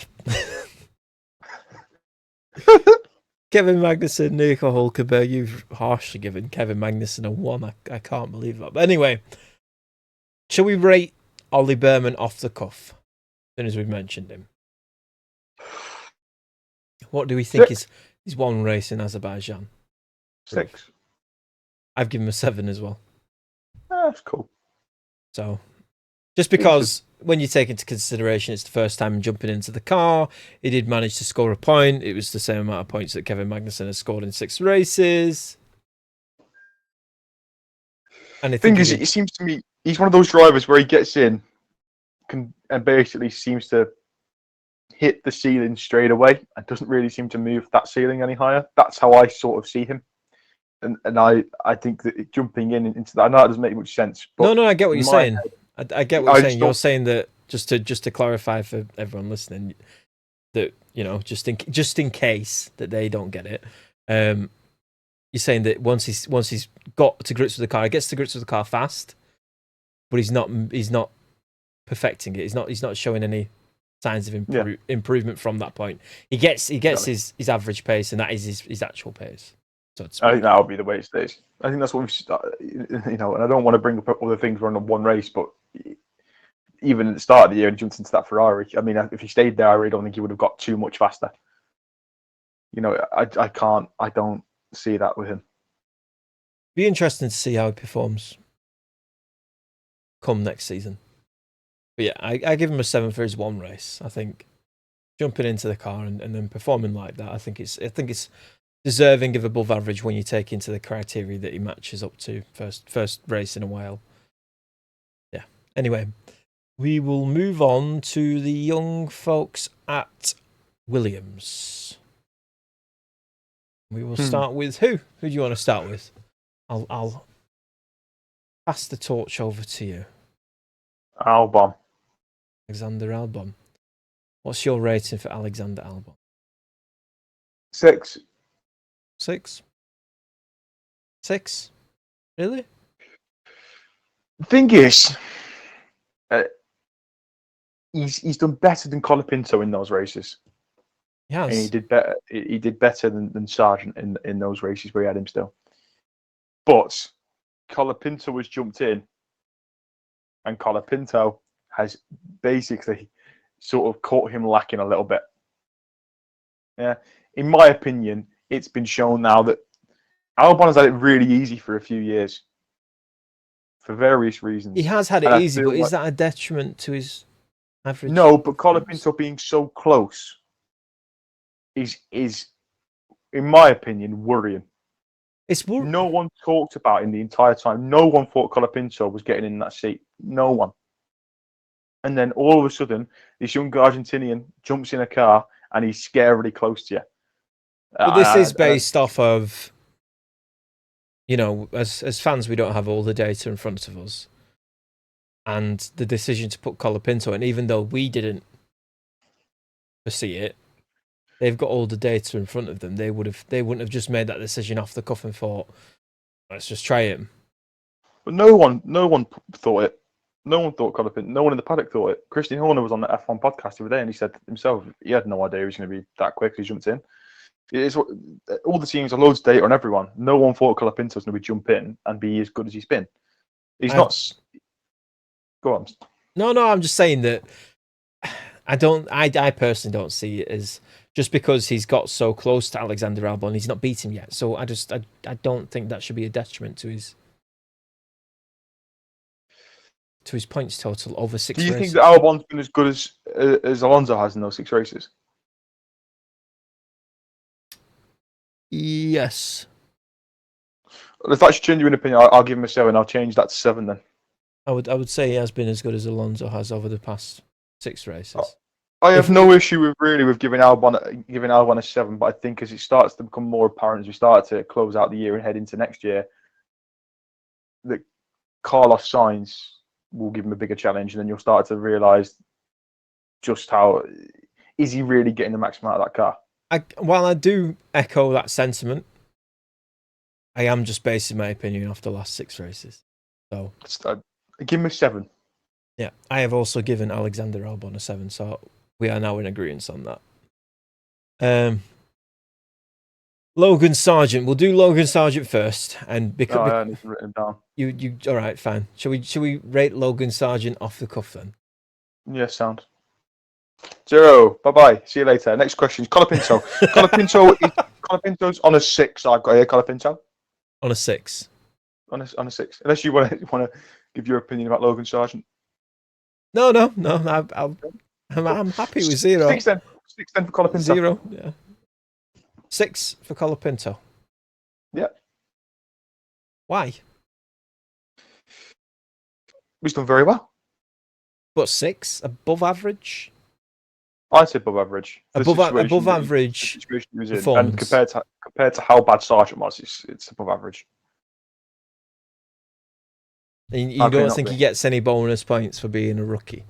Kevin Magnussen, Nico Hulkenberg. You've harshly given Kevin Magnussen a 1. I can't believe that. But anyway, shall we rate Ollie Berman off the cuff? As soon as we've mentioned him. What do we think is one race in Azerbaijan? 6. I've given him a 7 as well. That's cool. So, just because when you take into consideration it's the first time jumping into the car, he did manage to score a point. It was the same amount of points that Kevin Magnussen has scored in 6 races. And the thing is, it seems to me he's one of those drivers where he gets in and basically seems to hit the ceiling straight away and doesn't really seem to move that ceiling any higher. That's how I sort of see him. And I think that jumping into that, I know that doesn't make much sense. But no, I get what you're saying. I get what you're saying. You're saying that just to clarify for everyone listening, that just in case that they don't get it, you're saying that once he's got to grips with the car, he gets to grips with the car fast, but he's not perfecting it. He's not showing any signs of improvement from that point. He gets his average pace, and that is his actual pace. So I think that'll be the way it stays. I think that's what and I don't want to bring up other things running on one race, but even at the start of the year and jumped into that Ferrari, I mean, if he stayed there, I really don't think he would have got too much faster. I don't see that with him. Be interesting to see how he performs come next season. But yeah, I give him a 7 for his 1 race. I think jumping into the car and then performing like that, I think it's deserving of above average when you take into the criteria that he matches up to first race in a while. Yeah. Anyway, we will move on to the young folks at Williams. We will start with who? Who do you want to start with? I'll pass the torch over to you. Albon. Alexander Albon. What's your rating for Alexander Albon? 6. 6. 6. Really? The thing is, uh, he's done better than Colapinto in those races. He And has. he did better. He did better than Sargent in those races where he had him still. But Colapinto has jumped in, and Colapinto has basically sort of caught him lacking a little bit. Yeah, in my opinion, it's been shown now that Albon has had it really easy for a few years, for various reasons. He has had it And I easy, feel but is like, that a detriment to his average? no, but performance? Colapinto being so close is in my opinion worrying. It's No one talked about him the entire time. No one thought Colapinto was getting in that seat. No one. And then all of a sudden, this young Argentinian jumps in a car and he's scarily close to you. But this is based off of, as fans, we don't have all the data in front of us, and the decision to put Colapinto in, even though we didn't foresee it, they've got all the data in front of them. They wouldn't have just made that decision off the cuff and thought, let's just try him. But no one thought it. No one thought Colapinto. No one in the paddock thought it. Christian Horner was on the F1 podcast the other day, and he said himself he had no idea he was going to be that quick. He jumped in. It's what all the teams have loads of data on everyone. No one thought Colapinto was going to jump in and be as good as he's been. He's not. Go on. No, I'm just saying that I personally don't see it as just because he's got so close to Alexander Albon, he's not beat him yet. So I don't think that should be a detriment to his points total over 6 races. Do you think that Albon's been as good as Alonso has in those 6 races? Yes. Well, if that's your genuine opinion, I'll give him a 7. I'll change that to 7 then. I would say he has been as good as Alonso has over the past 6 races. I have no issue with giving Albon a 7, but I think as it starts to become more apparent as we start to close out the year and head into next year, that Carlos Sainz will give him a bigger challenge, and then you'll start to realise just how is he really getting the maximum out of that car. While I do echo that sentiment, I am just basing my opinion off the last 6 races. So give him a 7. Yeah, I have also given Alexander Albon a 7, so we are now in agreement on that. Logan Sargent. We'll do Logan Sargent first, and because I need to write him down. You all right? Fine. Shall we rate Logan Sargent off the cuff then? Yeah, sound. 0. Bye. See you later. Next question. Colapinto. Colapinto's on a 6. I've got here. Colapinto on a 6. On a 6. Unless you want to give your opinion about Logan Sargent. No. I'm happy with 0. 6 then. 6 then for Colapinto. 0. Yeah. 6 for Colapinto. Yeah. Why? He's done very well. But 6 above average. I'd say above average. Above average situation he was performance. In, and compared to how bad Sargent was, it's above average. And you don't think he gets any bonus points for being a rookie?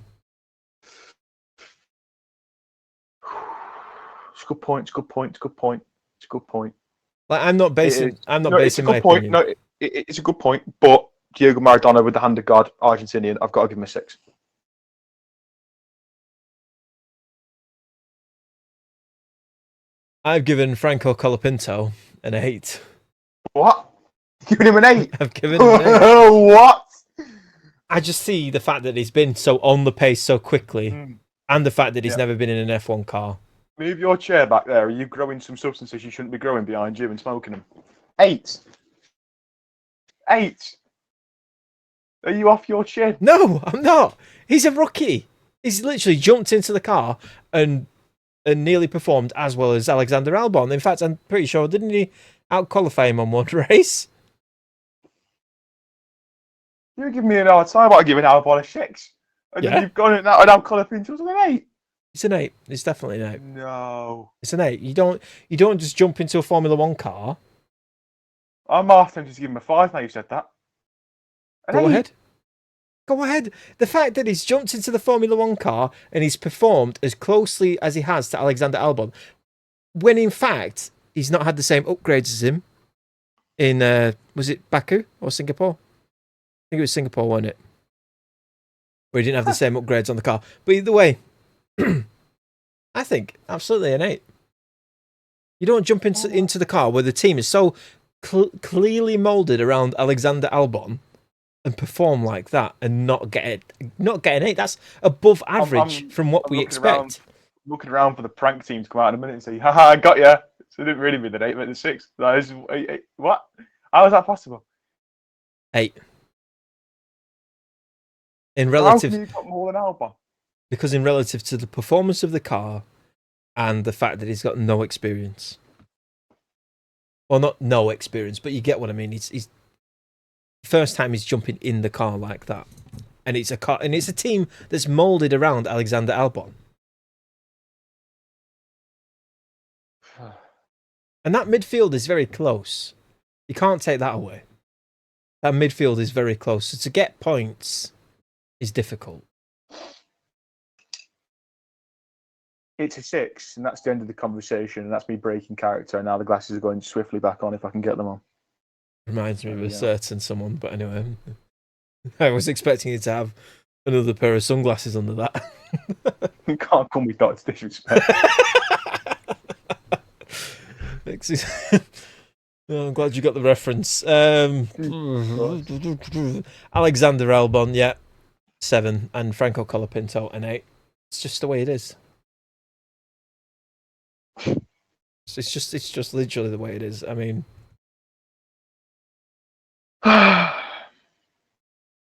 It's a good point. Like I'm not basing my opinion. No, it's a good point. But Diego Maradona with the hand of God, Argentinian, I've got to give him a 6. I've given Franco Colapinto an 8. What? Giving him an 8? I've given him an 8. What? I just see the fact that he's been so on the pace so quickly, and the fact that he's never been in an F1 car. Move your chair back there. Are you growing some substances you shouldn't be growing behind you and smoking them? 8. 8. Are you off your chin? No, I'm not. He's a rookie. He's literally jumped into the car and nearly performed as well as Alexander Albon. In fact, I'm pretty sure, didn't he out-qualify him on one race? You're giving me an hard time about giving Albon a 6. And then you've gone in that and now Colapinto's an 8. It's an 8. It's definitely an 8. No. It's an 8. You don't just jump into a Formula 1 car. I'm half tempted to give him a 5 now you said that. Go ahead. The fact that he's jumped into the Formula 1 car and he's performed as closely as he has to Alexander Albon. when in fact he's not had the same upgrades as him in was it Baku or Singapore? I think it was Singapore, wasn't it? Where he didn't have the same upgrades on the car. But either way, I think absolutely an 8. You don't jump into the car where the team is so clearly molded around Alexander Albon and perform like that and not get an 8. That's above average from what we expect. Looking around for the prank team to come out in a minute and say, haha, I got ya. So it didn't really mean an 8, but the 6. That is, what? How is that possible? 8. In relative, how can you got more than Albon? Because in relative to the performance of the car and the fact that he's got no experience. Well, not no experience, but you get what I mean. He's first time he's jumping in the car like that, and it's a car, and it's a team that's molded around Alexander Albon. And that midfield is very close. You can't take that away. That midfield is very close. So to get points is difficult. It's a 6, and that's the end of the conversation, and that's me breaking character, and now the glasses are going swiftly back on if I can get them on. Reminds me of a certain someone, but anyway. I was expecting you to have another pair of sunglasses under that. You can't call me Dr. Disrespect. I'm glad you got the reference. Alexander Albon, yeah, 7, and Franco Colapinto, an 8. It's just the way it is. It's just literally the way it is. I mean,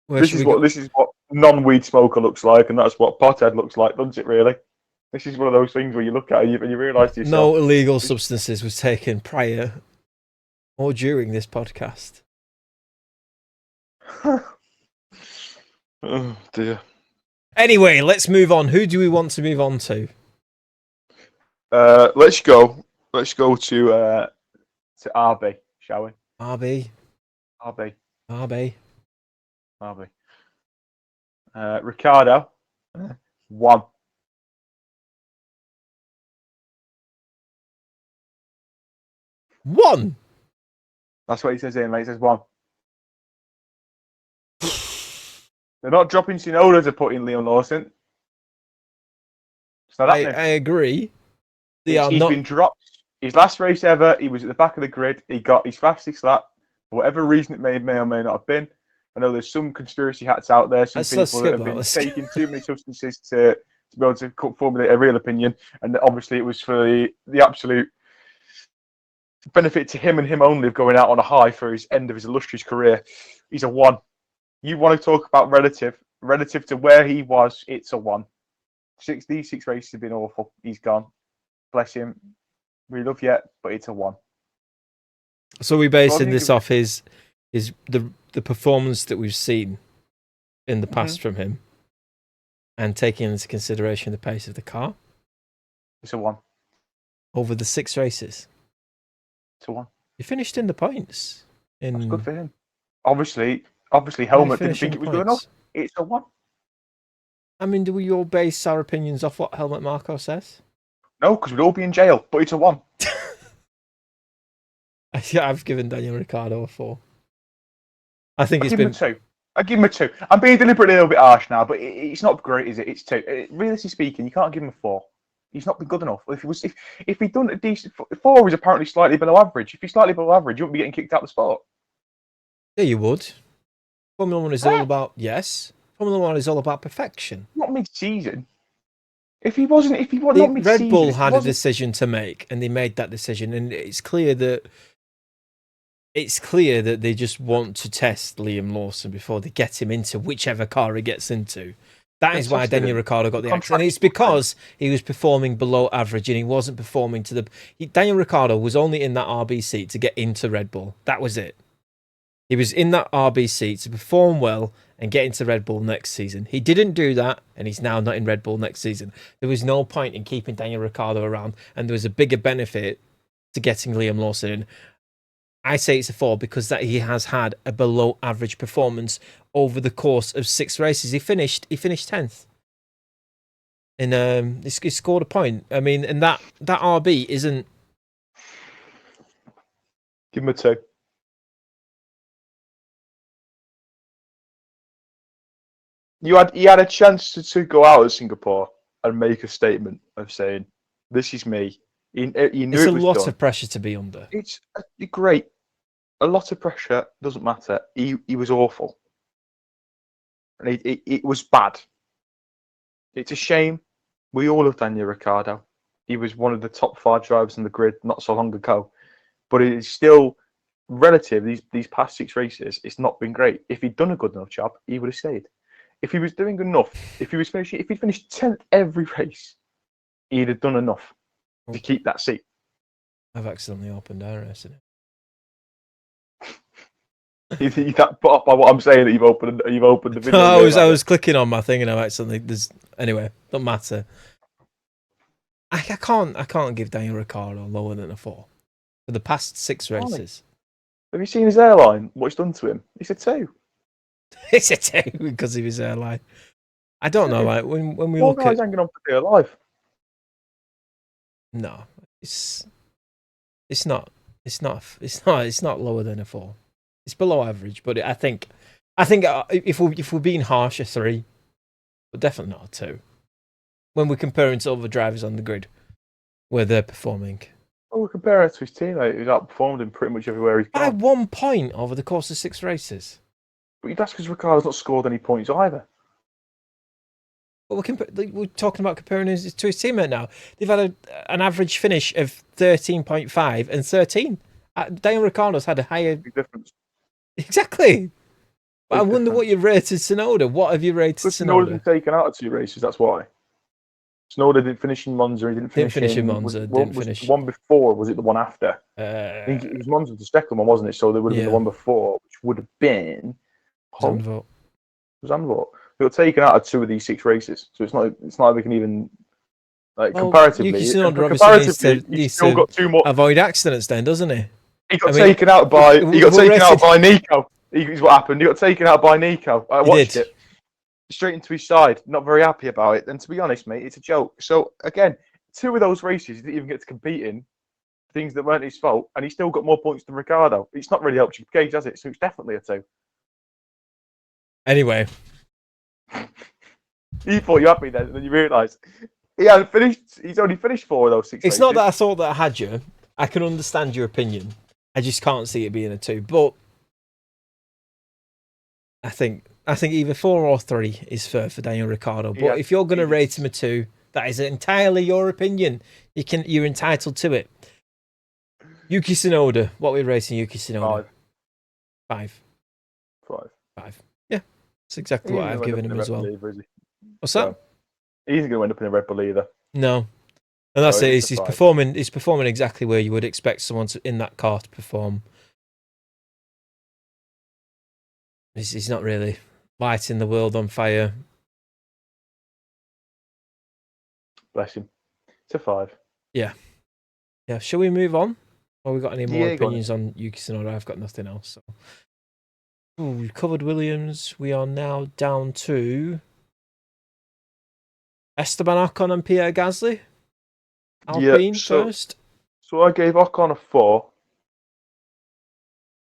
this is what non-weed smoker looks like, and that's what pothead looks like, doesn't it? Really, this is one of those things where you look at it and you realise to yourself, no illegal substances was taken prior or during this podcast. Oh dear. Anyway, let's move on. Who do we want to move on to? Let's go to RB, shall we? RB. Ricardo, 1. 1. That's what he says here, mate. He says 1. They're not dropping Tsunoda to put in Liam Lawson. It's not happening. I agree. He's been dropped. His last race ever, he was at the back of the grid. He got his fastest lap. For whatever reason it may or may not have been. I know there's some conspiracy hats out there. Some people that have been taking too many substances to be able to formulate a real opinion. And obviously it was for the absolute benefit to him and him only of going out on a high for his end of his illustrious career. He's a 1. You want to talk about relative to where he was, it's a 1. These 6 races have been awful. He's gone. Bless him. We love you, but it's a 1. So we're basing this off the performance that we've seen in the past from him, and taking into consideration the pace of the car. It's a 1. Over the 6 races. It's a 1. He finished in the points. That's good for him. Obviously, Helmut didn't think it was good enough. It's a 1. I mean, do we all base our opinions off what Helmut Marko says? No, because we'd all be in jail, but it's a 1. I've given Daniel Ricciardo a 4. I think I'd give him a 2. I'm being deliberately a little bit harsh now, but it's not great, is it? It's 2. Realistically speaking, you can't give him a 4. He's not been good enough. If he'd done a decent 4, is apparently slightly below average. If he's slightly below average, you wouldn't be getting kicked out of the sport. Yeah, you would. Formula 1 is all about Formula 1 is all about perfection. Not mid-season. If he wasn't not mid-season, Red Bull had a decision to make, and they made that decision, and it's clear that they just want to test Liam Lawson before they get him into whichever car he gets into. That is why Daniel Ricciardo got the X, and it's because he was performing below average, and he wasn't performing to Daniel Ricciardo was only in that RB seat to get into Red Bull. That was it. He was in that RB seat to perform well and get into Red Bull next season. He didn't do that, and he's now not in Red Bull next season. There was no point in keeping Daniel Ricciardo around, and there was a bigger benefit to getting Liam Lawson in. I say it's a 4 because that he has had a below average performance over the course of 6 races. He finished 10th. And he scored a point. I mean, and that RB isn't Give him a 2. He had a chance to go out of Singapore and make a statement of saying, "This is me." He knew It's a it was lot done. of pressure to be under. It's great. A lot of pressure doesn't matter. He was awful, and it was bad. It's a shame. We all love Daniel Ricciardo. He was one of the top 5 drivers in the grid not so long ago, but it is still relative. These past 6 races, it's not been great. If he'd done a good enough job, he would have stayed. If he was doing enough, if he'd finished 10th every race, he'd have done enough to keep that seat. I've accidentally opened RS. You that put off by what I'm saying that you've opened the video. I was clicking on my thing and I accidentally anyway, don't matter. I can't give Daniel Ricciardo lower than a 4 for the past 6 races. Have you seen his airline? What it's done to him? It's a 2. It's a 2 because of his airline. I don't know. Like when we look at hanging on for dear life. No, it's not lower than a 4. It's below average, but I think if we're being harsh, a 3, but definitely not a 2. When we're comparing to other drivers on the grid, where they're performing. Well, we're comparing it to his teammate who's outperformed him pretty much everywhere he's gone. By 1 point over the course of 6 races. But that's because Ricciardo's not scored any points either. But we're talking about comparing him to his teammate now. They've had an average finish of 13.5 and 13. Daniel Ricciardo's had a higher... Big difference. Exactly. But I wonder what you rated Tsunoda. What have you rated Tsunoda? Tsunoda's been taken out of 2 races, that's why. Tsunoda didn't finish in Monza. He didn't finish in Monza. Was the one before? Was it the one after? I think it was Monza, the second one, wasn't it? So there would have been the one before, which would have been Zandvoort. They were taken out of 2 of these 6 races, so it's not like we can even comparatively. Yuki Tsunoda obviously needs to got 2 more. Avoid accidents, then, doesn't he? He got taken out by Nico. Is what happened. He got taken out by Nico. I watched it. Straight into his side, not very happy about it. And to be honest, mate, it's a joke. So again, 2 of those races he didn't even get to compete in, things that weren't his fault, and he still got more points than Ricciardo. It's not really helped your case, has it? So it's definitely a 2. Anyway, you thought you had me then, and then you realised he hadn't finished. He's only finished 4 of those 6 races. It's not that I thought that I had you. I can understand your opinion. I just can't see it being a 2. But I think either 4 or 3 is fair for Daniel Ricciardo. But if you're going to rate him a 2, that is entirely your opinion. You're entitled to it. Yuki Tsunoda. What are we rating Yuki Tsunoda? 5. 5. Yeah, that's exactly what I've given him as well. What's that? He isn't going to end up in a Red Bull either. No. And that's it. He's performing exactly where you would expect someone in that car to perform. He's not really lighting the world on fire. Bless him. It's a 5. Yeah. Yeah. Shall we move on? Or we got any more opinions on Yuki Tsunoda? I've got nothing else. So. We've covered Williams. We are now down to Esteban Ocon and Pierre Gasly. Alpine first. So I gave Ocon a 4.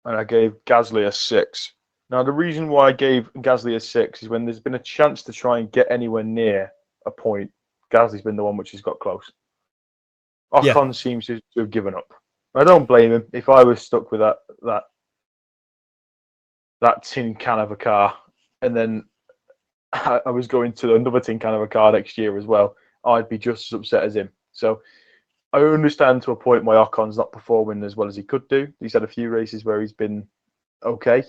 And I gave Gasly a 6. Now, the reason why I gave Gasly a 6 is when there's been a chance to try and get anywhere near a point, Gasly's been the one which has got close. Ocon seems to have given up. I don't blame him. If I was stuck with that tin can of a car, and then I was going to another tin can of a car next year as well, I'd be just as upset as him. So I understand to a point why Ocon's not performing as well as he could do. He's had a few races where he's been okay,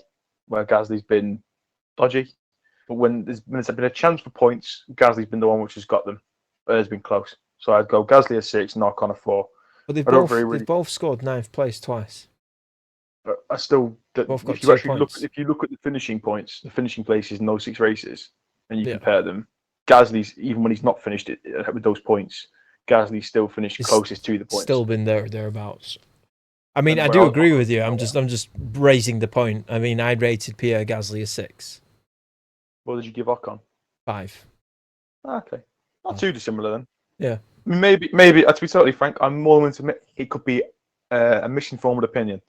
where Gasly's been dodgy. But when there's been a chance for points, Gasly's been the one which has got them. But it's been close. So I'd go Gasly a 6 and Ocon a 4. But they've both scored 9th place twice. But I still, if you look at the finishing points, the finishing places in those 6 races, and you compare them, Gasly's, even when he's not finished it with those points, Gasly still finished closest to the points. Still been thereabouts. I mean, I do agree with you. I'm just raising the point. I mean, I rated Pierre Gasly a 6. What did you give Ocon? 5. Okay, not too dissimilar then. Yeah. Maybe. To be totally frank, I'm more willing to admit it could be a misinformed opinion.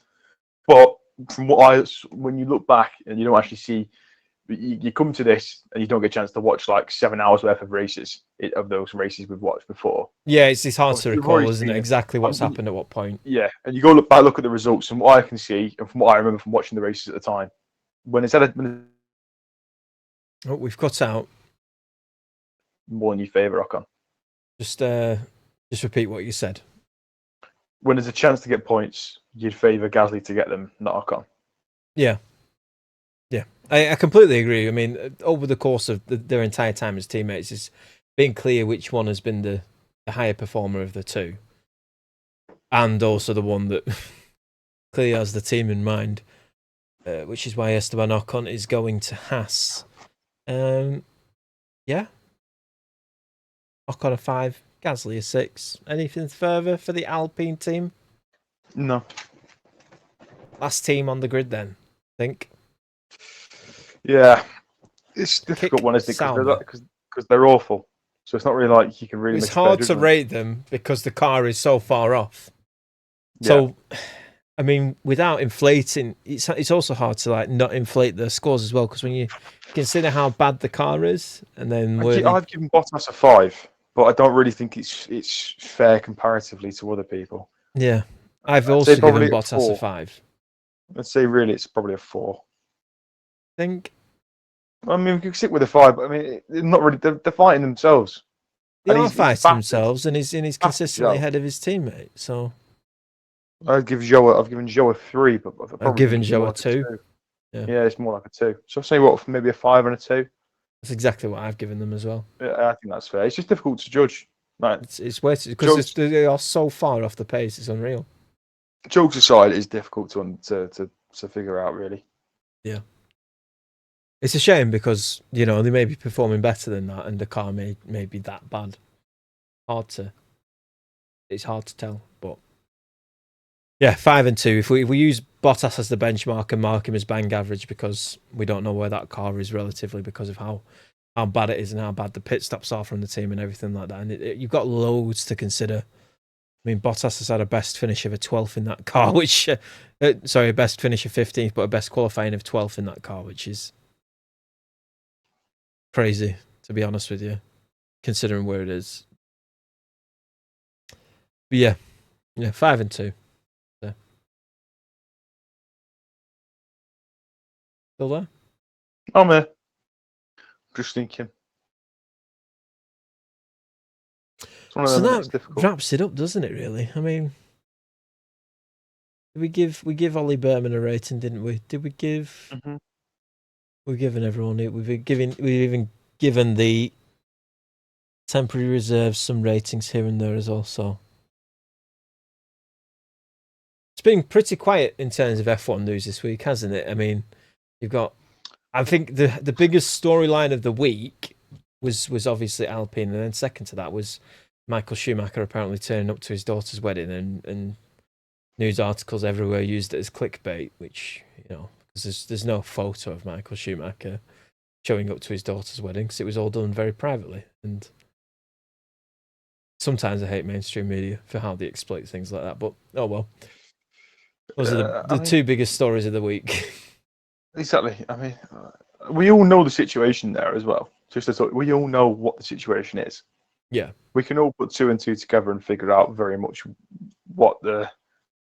But from when you look back and you don't actually see, you come to this and you don't get a chance to watch like 7 hours worth of races of those races we've watched before. Yeah, it's hard to Obviously, we've recall, already isn't it? seen it. Exactly what's And happened at what point. yeah, and you go look at the results and what I can see and from what I remember from watching the races at the time. When it's Oh, we've cut out. more in your favour, Ocon. Just repeat what you said. When there's a chance to get points, you'd favour Gasly to get them, not Ocon. Yeah. Yeah. I completely agree. I mean, over the course of their entire time as teammates, it's been clear which one has been the higher performer of the two. And also the one that clearly has the team in mind, which is why Esteban Ocon is going to Haas. Yeah. Ocon a 5, Gasly a 6. Anything further for the Alpine team? No. Last team on the grid then, I think. Yeah. It's a difficult Kick one, isn't it? Sauber. Because they're awful. So it's not really like you can really It's make a fair hard to judgment. rate them because the car is so far off. Yeah. So, I mean, without inflating, it's also hard to like not inflate the scores as well because when you consider how bad the car is, and then I'd given Bottas a 5, but I don't really think it's fair comparatively to other people. Yeah, I've I'd also say probably given a Bottas a 4. 5. I'd say really it's probably a 4. I think I mean, we can stick with a 5, but I mean, they're not really. They're fighting themselves. they And are he's fighting battered. themselves, and he's Battered consistently Joe. ahead of his teammate. So I've given Joe a 3, but I probably given think it's Joe more a like 2. a 2. Yeah. Yeah, it's more like a 2. So I'll say what, maybe a 5 and a 2. That's exactly what I've given them as well. Yeah, I think that's fair. It's just difficult to judge. Like, It's weighted because they are so far off the pace. It's unreal. jokes aside, it's difficult to figure out really. Yeah. It's a shame because, they may be performing better than that and the car may be that bad. It's hard to tell, but yeah, 5 and 2. If we use Bottas as the benchmark and mark him as bang average because we don't know where that car is relatively because of how bad it is and how bad the pit stops are from the team and everything like that. And you've got loads to consider. I mean, Bottas has had a best finish of a 12th in that car, which, a best finish of 15th, but a best qualifying of 12th in that car, which is crazy, to be honest with you, considering where it is. But yeah, 5 and 2. So. Still there? I'm here. Just thinking. So that wraps it up, doesn't it? Really? I mean, we give Ollie Berman a rating, didn't we? Did we give? Mm-hmm. We've given everyone it. We've even given the temporary reserves some ratings here and there as well. So it's been pretty quiet in terms of F1 news this week, hasn't it? I mean, you've got. I think the biggest storyline of the week was obviously Alpine, and then second to that was Michael Schumacher apparently turning up to his daughter's wedding, and news articles everywhere used it as clickbait, which, because there's no photo of Michael Schumacher showing up to his daughter's wedding because it was all done very privately. And sometimes I hate mainstream media for how they exploit things like that, but oh well. Those are the two biggest stories of the week. Exactly. I mean, we all know the situation there as well. We all know what the situation is. Yeah. We can all put 2 and 2 together and figure out very much what the.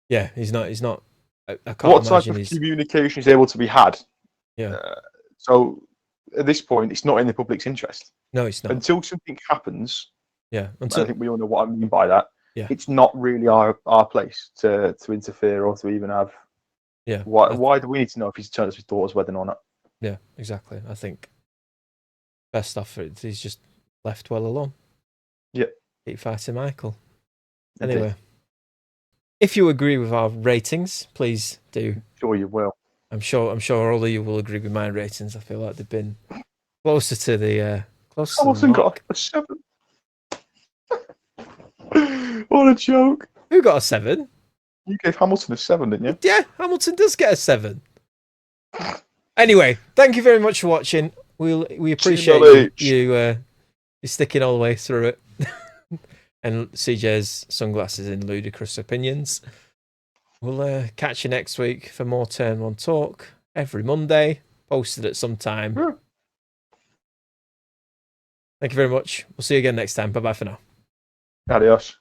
Yeah, he's not. I can't what type imagine of communication is able to be had. Yeah. So at this point, it's not in the public's interest. No, it's not. Until something happens. Yeah. I think we all know what I mean by that. Yeah. It's not really our place to interfere or to even have. Yeah. Why do we need to know if he's turned up his daughter's wedding or not? Yeah, exactly. I think best off for it. He's just left well alone. Yeah. Keep fighting Michael. Indeed. Anyway, if you agree with our ratings, please do. Sure, you will. I'm sure all of you will agree with my ratings. I feel like they've been closer to the Hamilton got a 7. What a joke! Who got a 7? You gave Hamilton a 7, didn't you? Yeah, Hamilton does get a 7. Anyway, thank you very much for watching. We appreciate you sticking all the way through it. And CJ's sunglasses in ludicrous opinions. We'll catch you next week for more Turn 1 talk every Monday, posted at some time. Thank you very much. We'll see you again next time. Bye-bye for now. Adios.